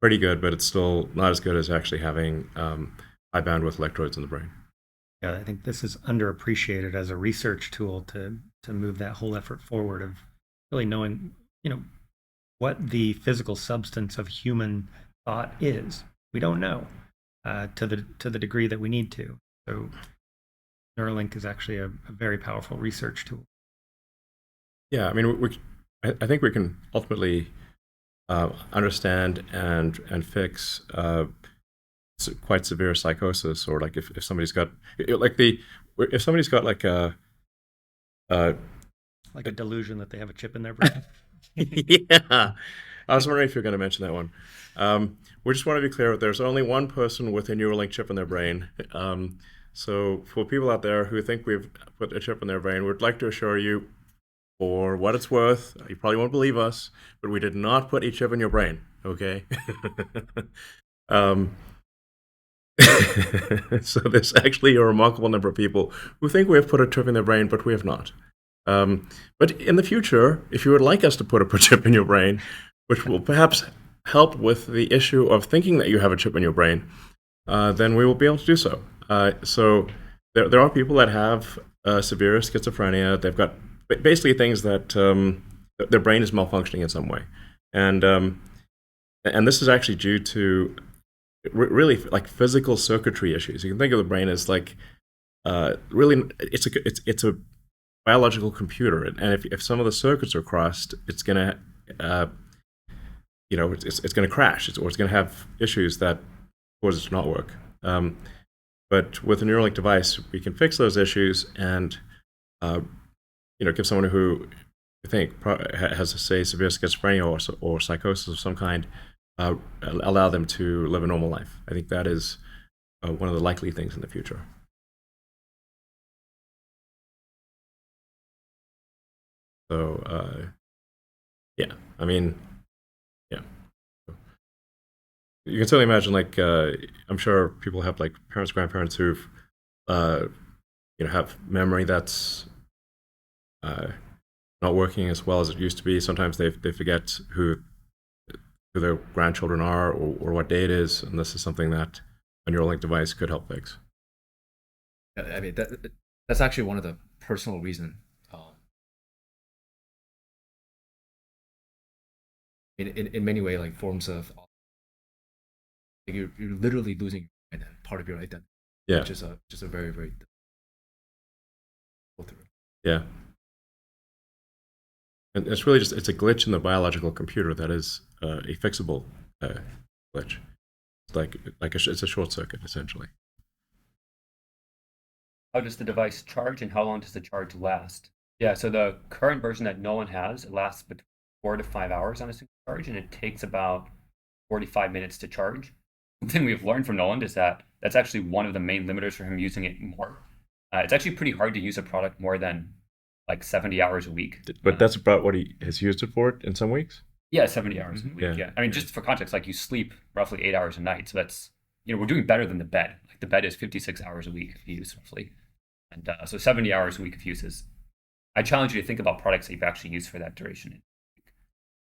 [SPEAKER 3] pretty good, but it's still not as good as actually having high bandwidth electrodes in the brain.
[SPEAKER 4] Yeah, I think this is underappreciated as a research tool to move that whole effort forward of really knowing, what the physical substance of human thought is. We don't know to the degree that we need to. So Neuralink is actually a very powerful research tool.
[SPEAKER 3] Yeah, I mean, I think we can ultimately understand and fix quite severe psychosis, or like if somebody's got if somebody's got like a
[SPEAKER 4] like a delusion that they have a chip in their brain.
[SPEAKER 3] yeah, I was wondering if you're going to mention that one. We just want to be clear, there's only one person with a Neuralink chip in their brain. So for people out there who think we've put a chip in their brain, we'd like to assure you, for what it's worth, you probably won't believe us, but we did not put a chip in your brain, okay? So there's actually a remarkable number of people who think we have put a chip in their brain, but we have not. But in the future, if you would like us to put a chip in your brain, which will perhaps help with the issue of thinking that you have a chip in your brain, then we will be able to do so. So there are people that have severe schizophrenia. They've got basically things that their brain is malfunctioning in some way, and this is actually due to really like physical circuitry issues. You can think of the brain as like really it's a biological computer, and if some of the circuits are crossed, it's gonna it's gonna crash, or it's gonna have issues that cause it to not work. But with a Neuralink device, we can fix those issues and give someone who I think has, say, severe schizophrenia or psychosis of some kind, allow them to live a normal life. I think that is one of the likely things in the future. So, yeah, I mean, yeah. You can certainly imagine, like, I'm sure people have, like, parents, grandparents who've, have memory that's not working as well as it used to be. Sometimes they forget who their grandchildren are or what day it is, and this is something that a Neuralink device could help fix.
[SPEAKER 2] I mean, that's actually one of the personal reasons. In many ways, like forms of, like you're literally losing part of your identity.
[SPEAKER 3] Yeah.
[SPEAKER 2] Which is a very, very go through.
[SPEAKER 3] Yeah. And it's really it's a glitch in the biological computer that is a fixable glitch. It's a short circuit, essentially.
[SPEAKER 6] How does the device charge, and how long does the charge last? Yeah, so the current version that Nolan has, it lasts between 4 to 5 hours on a single charge, and it takes about 45 minutes to charge. One thing we've learned from Nolan is that that's actually one of the main limiters for him using it more. It's actually pretty hard to use a product more than like 70 hours a week.
[SPEAKER 3] But that's about what he has used it for in some weeks?
[SPEAKER 6] Yeah, 70 hours a week, yeah. I mean, just for context, like you sleep roughly 8 hours a night. So that's, we're doing better than the bed. Like the bed is 56 hours a week of use roughly. And so 70 hours a week of use is, I challenge you to think about products that you've actually used for that duration.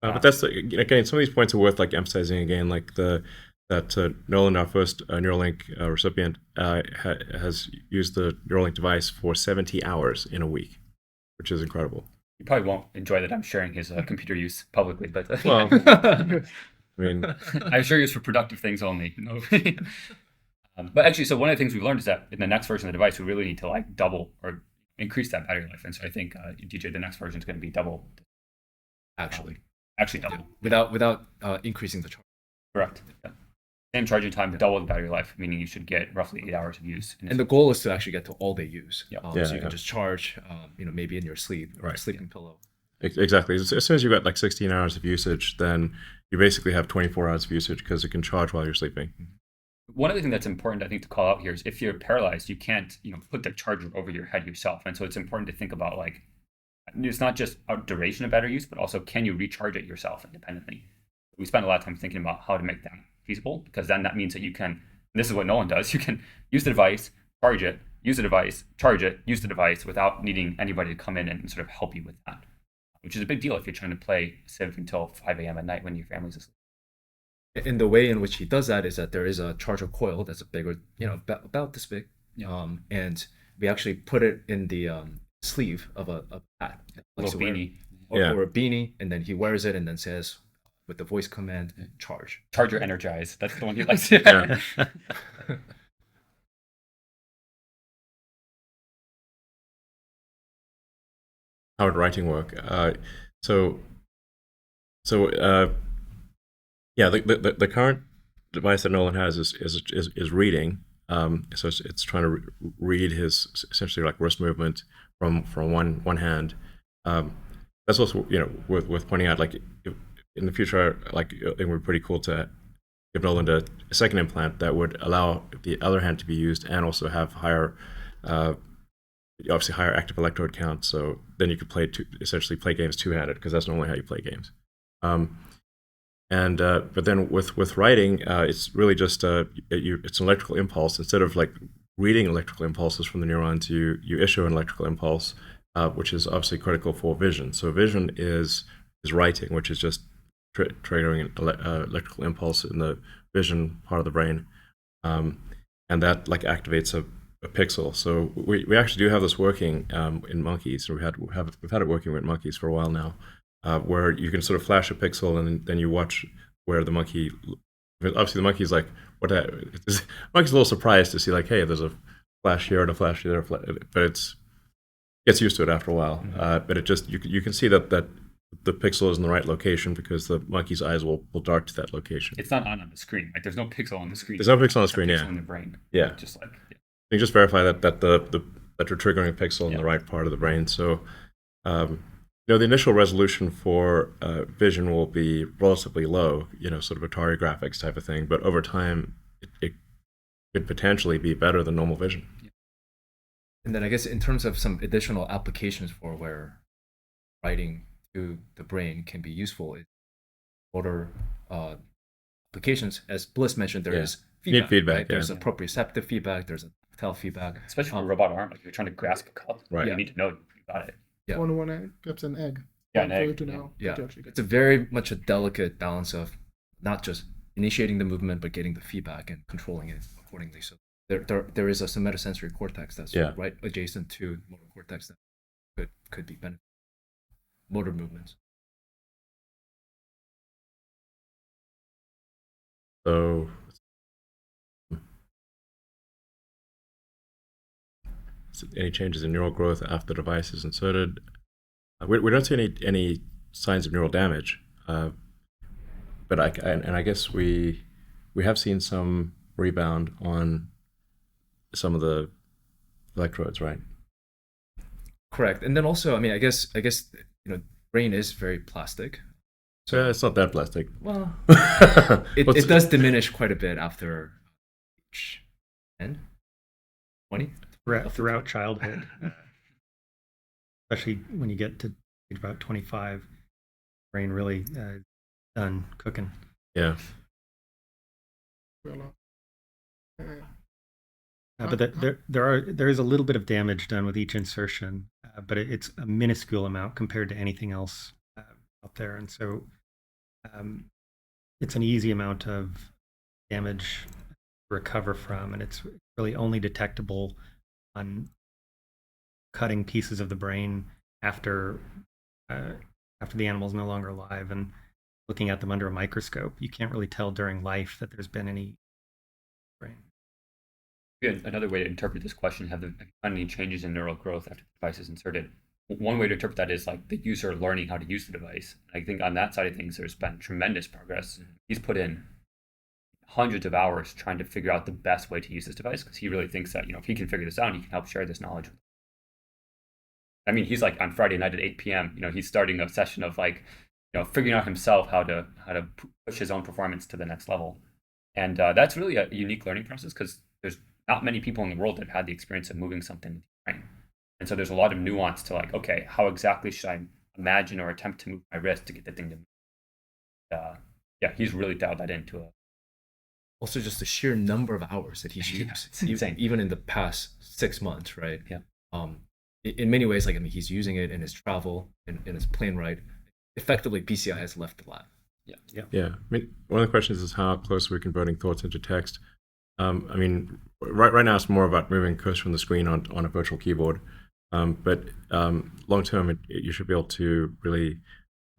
[SPEAKER 3] But that's, again, some of these points are worth like emphasizing again, like that Nolan, our first Neuralink recipient, has used the Neuralink device for 70 hours in a week, which is incredible.
[SPEAKER 6] You probably won't enjoy that I'm sharing his computer use publicly, but
[SPEAKER 3] well, I mean,
[SPEAKER 6] I'm sure it's for productive things only. No. But actually, so one of the things we've learned is that in the next version of the device, we really need to like double or increase that battery life. And so I think DJ, the next version is going to be double.
[SPEAKER 2] Actually
[SPEAKER 6] double.
[SPEAKER 2] Without increasing the charge.
[SPEAKER 6] Correct. Yeah. Same charging time, double the battery life, meaning you should get roughly 8 hours of use.
[SPEAKER 2] And the goal is to actually get to all day use.
[SPEAKER 6] Yeah.
[SPEAKER 2] So you can just charge, maybe in your sleep, or a sleeping pillow.
[SPEAKER 3] Exactly. As soon as you've got like 16 hours of usage, then you basically have 24 hours of usage because it can charge while you're sleeping.
[SPEAKER 6] One other thing that's important, I think, to call out here is if you're paralyzed, you can't, put the charger over your head yourself. And so it's important to think about like, it's not just a duration of battery use, but also can you recharge it yourself independently? We spend a lot of time thinking about how to make that feasible, because then that means that you can, and this is what Nolan does, you can use the device, charge it, use the device, charge it, use the device without needing anybody to come in and sort of help you with that. which is a big deal if you're trying to play Civ until 5 a.m. at night when your family's asleep.
[SPEAKER 2] And the way in which he does that is that there is a charger coil that's a bigger, about this big, and we actually put it in the sleeve of a hat,
[SPEAKER 6] A little beanie.
[SPEAKER 2] or a beanie, and then he wears it and then says with the voice command, charge.
[SPEAKER 6] Charger Energize. That's the one he likes.
[SPEAKER 3] Yeah. How would writing work? The current device that Nolan has is reading. So it's trying to read his essentially like wrist movement from one hand. That's also worth pointing out. Like in the future, like it would be pretty cool to give Nolan a second implant that would allow the other hand to be used and also have higher. Obviously higher active electrode count, so then you could essentially play games two-handed, because that's normally how you play games. But then with writing, it's really just it's an electrical impulse. Instead of like reading electrical impulses from the neurons, you issue an electrical impulse, which is obviously critical for vision. So vision is writing, which is just triggering an electrical impulse in the vision part of the brain, and that like activates a pixel. So we actually do have this working in monkeys. We've had it working with monkeys for a while now, where you can sort of flash a pixel and then you watch where the monkey. Obviously, the monkey's like, what? The monkey's a little surprised to see like, hey, there's a flash here and a flash there, but it's gets used to it after a while. But it just you can see that the pixel is in the right location because the monkey's eyes will dart to that location.
[SPEAKER 6] It's not on the screen. Like there's no pixel on the screen.
[SPEAKER 3] There's no pixel on the screen.
[SPEAKER 6] Pixel
[SPEAKER 3] Yeah.
[SPEAKER 6] in the brain.
[SPEAKER 3] Yeah.
[SPEAKER 6] Just like. Yeah.
[SPEAKER 3] You can just verify that you're triggering a pixel in the right part of the brain. So, the initial resolution for vision will be relatively low, sort of Atari graphics type of thing. But over time, it could potentially be better than normal vision.
[SPEAKER 6] Yeah.
[SPEAKER 2] And then I guess in terms of some additional applications for where writing to the brain can be useful, is motor applications. As Bliss mentioned, there is feedback.
[SPEAKER 3] Feedback,
[SPEAKER 2] right? There's a proprioceptive feedback. There's a tactile feedback.
[SPEAKER 6] Especially for a robot arm, like if you're trying to grasp a cup,
[SPEAKER 3] Right.
[SPEAKER 6] you need to know you got it.
[SPEAKER 2] Yeah.
[SPEAKER 5] One grabs an egg.
[SPEAKER 6] Yeah, an
[SPEAKER 5] For you
[SPEAKER 6] egg.
[SPEAKER 5] to know.
[SPEAKER 2] Yeah,
[SPEAKER 5] that you actually got
[SPEAKER 2] it's a very much a delicate balance of not just initiating the movement, but getting the feedback and controlling it accordingly. So there is a somatosensory cortex that's right adjacent to motor cortex that could be benefit motor movements.
[SPEAKER 3] So, any changes in neural growth after the device is inserted? We don't see any signs of neural damage, but I guess we have seen some rebound on some of the electrodes, right?
[SPEAKER 2] Correct. And then also, I mean, I guess brain is very plastic.
[SPEAKER 3] So it's not that plastic.
[SPEAKER 2] Well, it does diminish quite a bit after age 10, 20.
[SPEAKER 4] Throughout childhood, especially when you get to about 25, brain really done cooking.
[SPEAKER 3] Yeah.
[SPEAKER 5] well,
[SPEAKER 4] But there is a little bit of damage done with each insertion, but it's a minuscule amount compared to anything else out there, and so it's an easy amount of damage to recover from, and it's really only detectable on cutting pieces of the brain after the animal's no longer alive and looking at them under a microscope. You can't really tell during life that there's been any brain.
[SPEAKER 6] Another way to interpret this question: have you found any changes in neural growth after the device is inserted? One way to interpret that is like the user learning how to use the device. I think on that side of things, there's been tremendous progress. He's put in hundreds of hours trying to figure out the best way to use this device because he really thinks that if he can figure this out, he can help share this knowledge. I mean, he's like on Friday night at 8 p.m. He's starting a session of like figuring out himself how to push his own performance to the next level, and that's really a unique learning process because there's not many people in the world that have had the experience of moving something with the brain. And so there's a lot of nuance to like, okay, how exactly should I imagine or attempt to move my wrist to get the thing to move? He's really dialed that into it.
[SPEAKER 2] Also, just the sheer number of hours that he's used,
[SPEAKER 6] it's insane.
[SPEAKER 2] even in the past 6 months, right?
[SPEAKER 6] Yeah.
[SPEAKER 2] in many ways, like, I mean, he's using it in his travel, in his plane ride. Effectively, PCI has left the lab.
[SPEAKER 3] Yeah. I mean, one of the questions is how close we're converting thoughts into text. I mean, right now it's more about moving cursor from the screen on a virtual keyboard. But long term, you should be able to really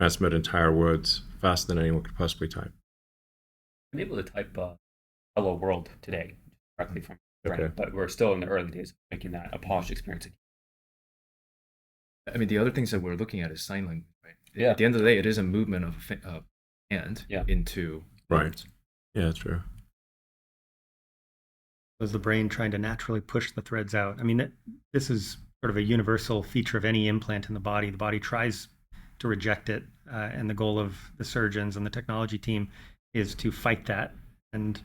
[SPEAKER 3] transmit entire words faster than anyone could possibly type.
[SPEAKER 6] I'm able to type "Hello World" today directly from the brain,
[SPEAKER 3] Okay.
[SPEAKER 6] but we're still in the early days of making that a polished experience.
[SPEAKER 2] I mean, the other things that we're looking at is sign language, right?
[SPEAKER 6] Yeah.
[SPEAKER 2] At the end of the day, it is a movement of a hand into
[SPEAKER 3] Right.
[SPEAKER 2] words.
[SPEAKER 3] Yeah, that's true.
[SPEAKER 4] Was the brain trying to naturally push the threads out? I mean, this is sort of a universal feature of any implant in the body. The body tries to reject it, and the goal of the surgeons and the technology team is to fight that. And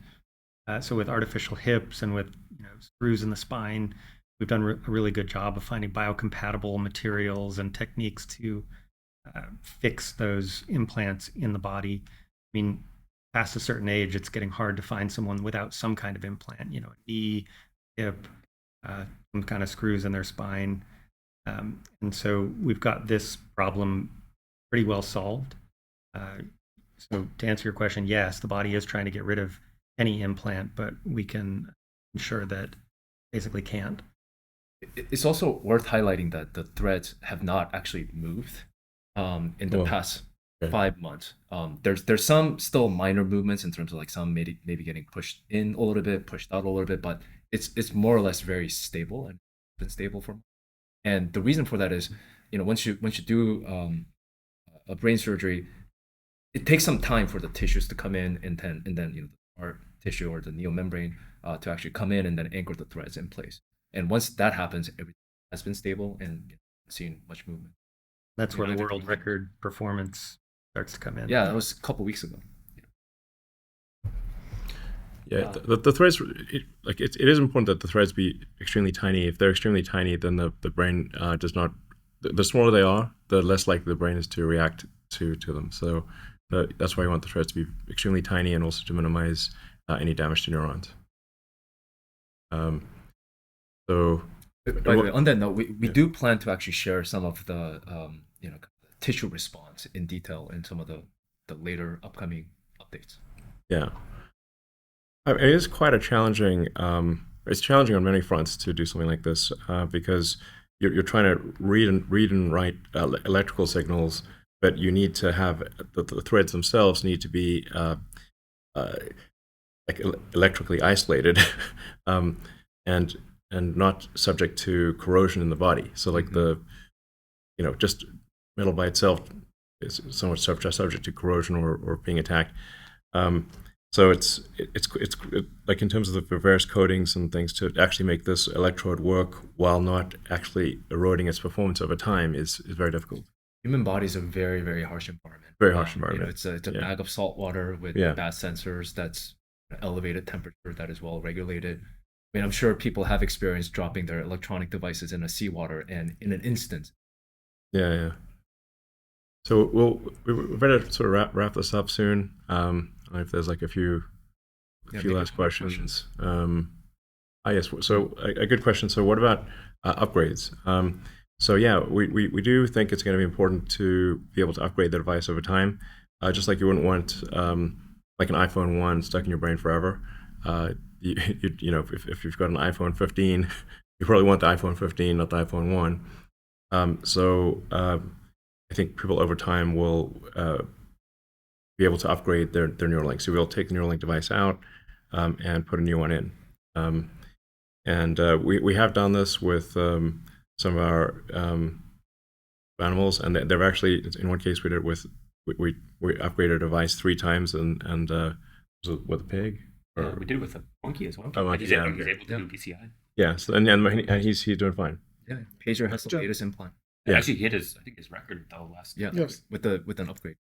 [SPEAKER 4] so with artificial hips and with screws in the spine, we've done a really good job of finding biocompatible materials and techniques to fix those implants in the body. I mean, past a certain age, it's getting hard to find someone without some kind of implant, a knee, hip, some kind of screws in their spine. And so we've got this problem pretty well solved. So to answer your question, yes, the body is trying to get rid of any implant, but we can ensure that basically can't.
[SPEAKER 2] It's also worth highlighting that the threads have not actually moved in the past 5 months. There's some still minor movements in terms of like some maybe getting pushed in a little bit, pushed out a little bit, but it's more or less very stable and been stable for. And the reason for that is, once you do a brain surgery, it takes some time for the tissues to come in, and then our tissue or the neomembrane to actually come in and then anchor the threads in place. And once that happens, everything has been stable and seen much movement.
[SPEAKER 4] That's where the world record performance starts to come in.
[SPEAKER 2] Yeah, that was a couple weeks ago.
[SPEAKER 3] Yeah, the threads, it is important that the threads be extremely tiny. If they're extremely tiny, then the brain does not. The smaller they are, the less likely the brain is to react to them. So that's why you want the threads to be extremely tiny and also to minimize any damage to neurons. So,
[SPEAKER 2] by the way, on that note, we do plan to actually share some of the tissue response in detail in some of the later upcoming updates.
[SPEAKER 3] Yeah. It is quite a challenging. It's challenging on many fronts to do something like this because you're trying to read and write electrical signals, but you need to have the threads themselves need to be like electrically isolated, and not subject to corrosion in the body. So like just metal by itself is somewhat subject to corrosion or being attacked. So it's like in terms of the various coatings and things to actually make this electrode work while not actually eroding its performance over time is very difficult.
[SPEAKER 2] Human body is a very, very harsh environment.
[SPEAKER 3] Very harsh environment.
[SPEAKER 2] It's a bag of salt water with bad sensors that's elevated temperature that is well regulated. I mean, I'm sure people have experienced dropping their electronic devices in a seawater and in an instant.
[SPEAKER 3] Yeah. So we're ready to sort of wrap this up soon. I don't know if there's like a few last questions. Yes. So a good question. So what about upgrades? So yeah, we do think it's going to be important to be able to upgrade the device over time. Just like you wouldn't want like an iPhone 1 stuck in your brain forever. If you've got an iPhone 15, you probably want the iPhone 15, not the iPhone 1. So I think people over time will be able to upgrade their Neuralink. So we'll take the Neuralink device out and put a new one in. We have done this with some of our animals, and they've actually, in one case, we did it with we upgraded a device 3 times, and was it with a pig?
[SPEAKER 6] Or we did it with a monkey as well.
[SPEAKER 3] Oh, monkey,
[SPEAKER 6] He's able to do PCI.
[SPEAKER 3] Yeah. So and he's doing fine.
[SPEAKER 2] Yeah, Pager has the latest implant.
[SPEAKER 3] Yeah.
[SPEAKER 6] Actually hit his record though last.
[SPEAKER 2] Yeah,
[SPEAKER 5] Yes.
[SPEAKER 2] with an upgrade.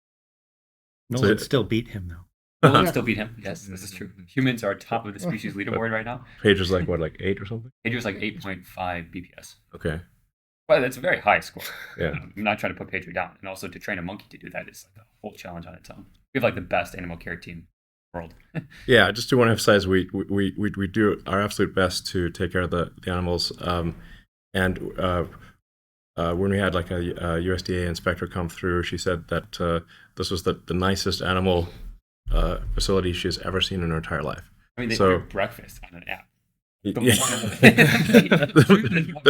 [SPEAKER 4] Nolan still beat him though.
[SPEAKER 6] Nolan still beat him. Yes, this is true. Humans are top of the species leaderboard right now.
[SPEAKER 3] Pager's like what, like 8 or something?
[SPEAKER 6] Pager's like 8.5 BPS.
[SPEAKER 3] Okay.
[SPEAKER 6] Well, that's a very high score.
[SPEAKER 3] Yeah.
[SPEAKER 6] I'm not trying to put Pager down, and also to train a monkey to do that is like a whole challenge on its own. We have like the best animal care team in the world.
[SPEAKER 3] Yeah, I just do want to emphasize we do our absolute best to take care of the animals, and when we had like a USDA inspector come through, she said that this was the nicest animal facility she's ever seen in her entire life.
[SPEAKER 6] I mean, they
[SPEAKER 3] So-
[SPEAKER 6] order breakfast on an app.
[SPEAKER 3] Yeah.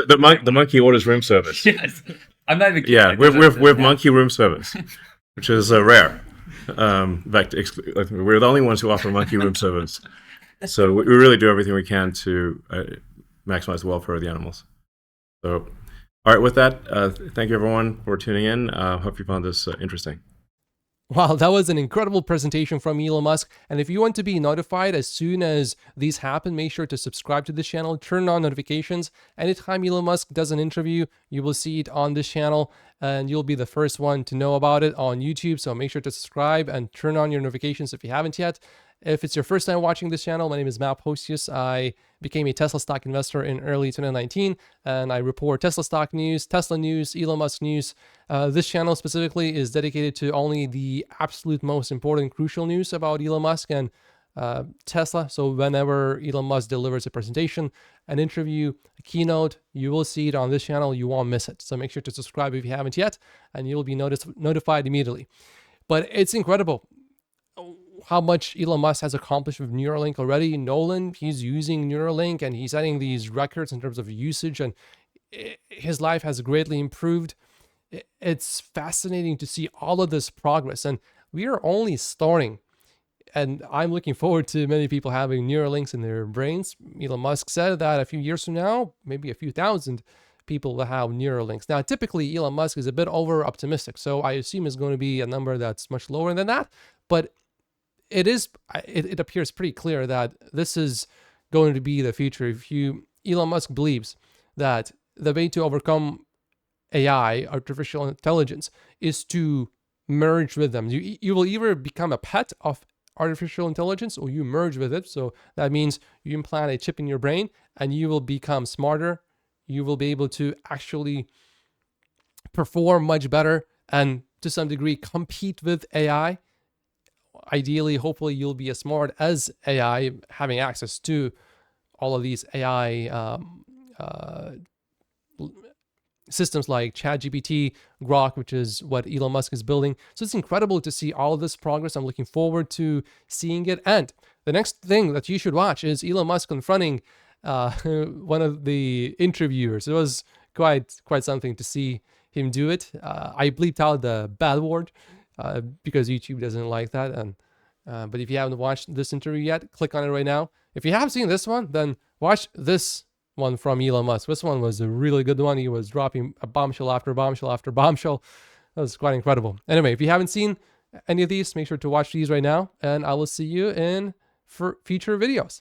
[SPEAKER 3] the monkey orders room service.
[SPEAKER 6] Yes, I'm not even kidding.
[SPEAKER 3] Yeah,
[SPEAKER 6] Like,
[SPEAKER 3] we
[SPEAKER 6] there's a-
[SPEAKER 3] have monkey room service, which is rare. In fact, we're the only ones who offer monkey room service. So we really do everything we can to maximize the welfare of the animals. So, all right, with that, thank you everyone for tuning in. Hope you found this interesting.
[SPEAKER 1] Wow, that was an incredible presentation from Elon Musk. And if you want to be notified as soon as these happen, make sure to subscribe to this channel, turn on notifications. Anytime Elon Musk does an interview, you will see it on this channel and you'll be the first one to know about it on YouTube. So make sure to subscribe and turn on your notifications if you haven't yet. If it's your first time watching this channel, my name is Matt Postius. I became a Tesla stock investor in early 2019, and I report Tesla stock news, Tesla news, Elon Musk news. This channel specifically is dedicated to only the absolute most important, crucial news about Elon Musk and Tesla. So whenever Elon Musk delivers a presentation, an interview, a keynote, you will see it on this channel. You won't miss it. So make sure to subscribe if you haven't yet, and you'll be notified immediately. But it's incredible how much Elon Musk has accomplished with Neuralink already. Nolan, he's using Neuralink and he's setting these records in terms of usage, and his life has greatly improved. It's fascinating to see all of this progress, and we are only starting. And I'm looking forward to many people having Neuralinks in their brains. Elon Musk said that a few years from now, maybe a few thousand people will have Neuralinks. Now, typically, Elon Musk is a bit over optimistic, so I assume it's going to be a number that's much lower than that. But it appears pretty clear that this is going to be the future. Elon Musk believes that the way to overcome AI, artificial intelligence, is to merge with them. You will either become a pet of artificial intelligence or you merge with it. So that means you implant a chip in your brain and you will become smarter. You will be able to actually perform much better and to some degree compete with AI. Ideally, hopefully, you'll be as smart as AI, having access to all of these AI systems like ChatGPT, Grok, which is what Elon Musk is building. So it's incredible to see all of this progress. I'm looking forward to seeing it. And the next thing that you should watch is Elon Musk confronting one of the interviewers. It was quite something to see him do it. I bleeped out the bad word because YouTube doesn't like that. And but if you haven't watched this interview yet, click on it right now. If you have seen this one, then watch this one from Elon Musk. This one was a really good one. He was dropping a bombshell after bombshell after bombshell. That was quite incredible. Anyway, if you haven't seen any of these, make sure to watch these right now, and I will see you in future videos.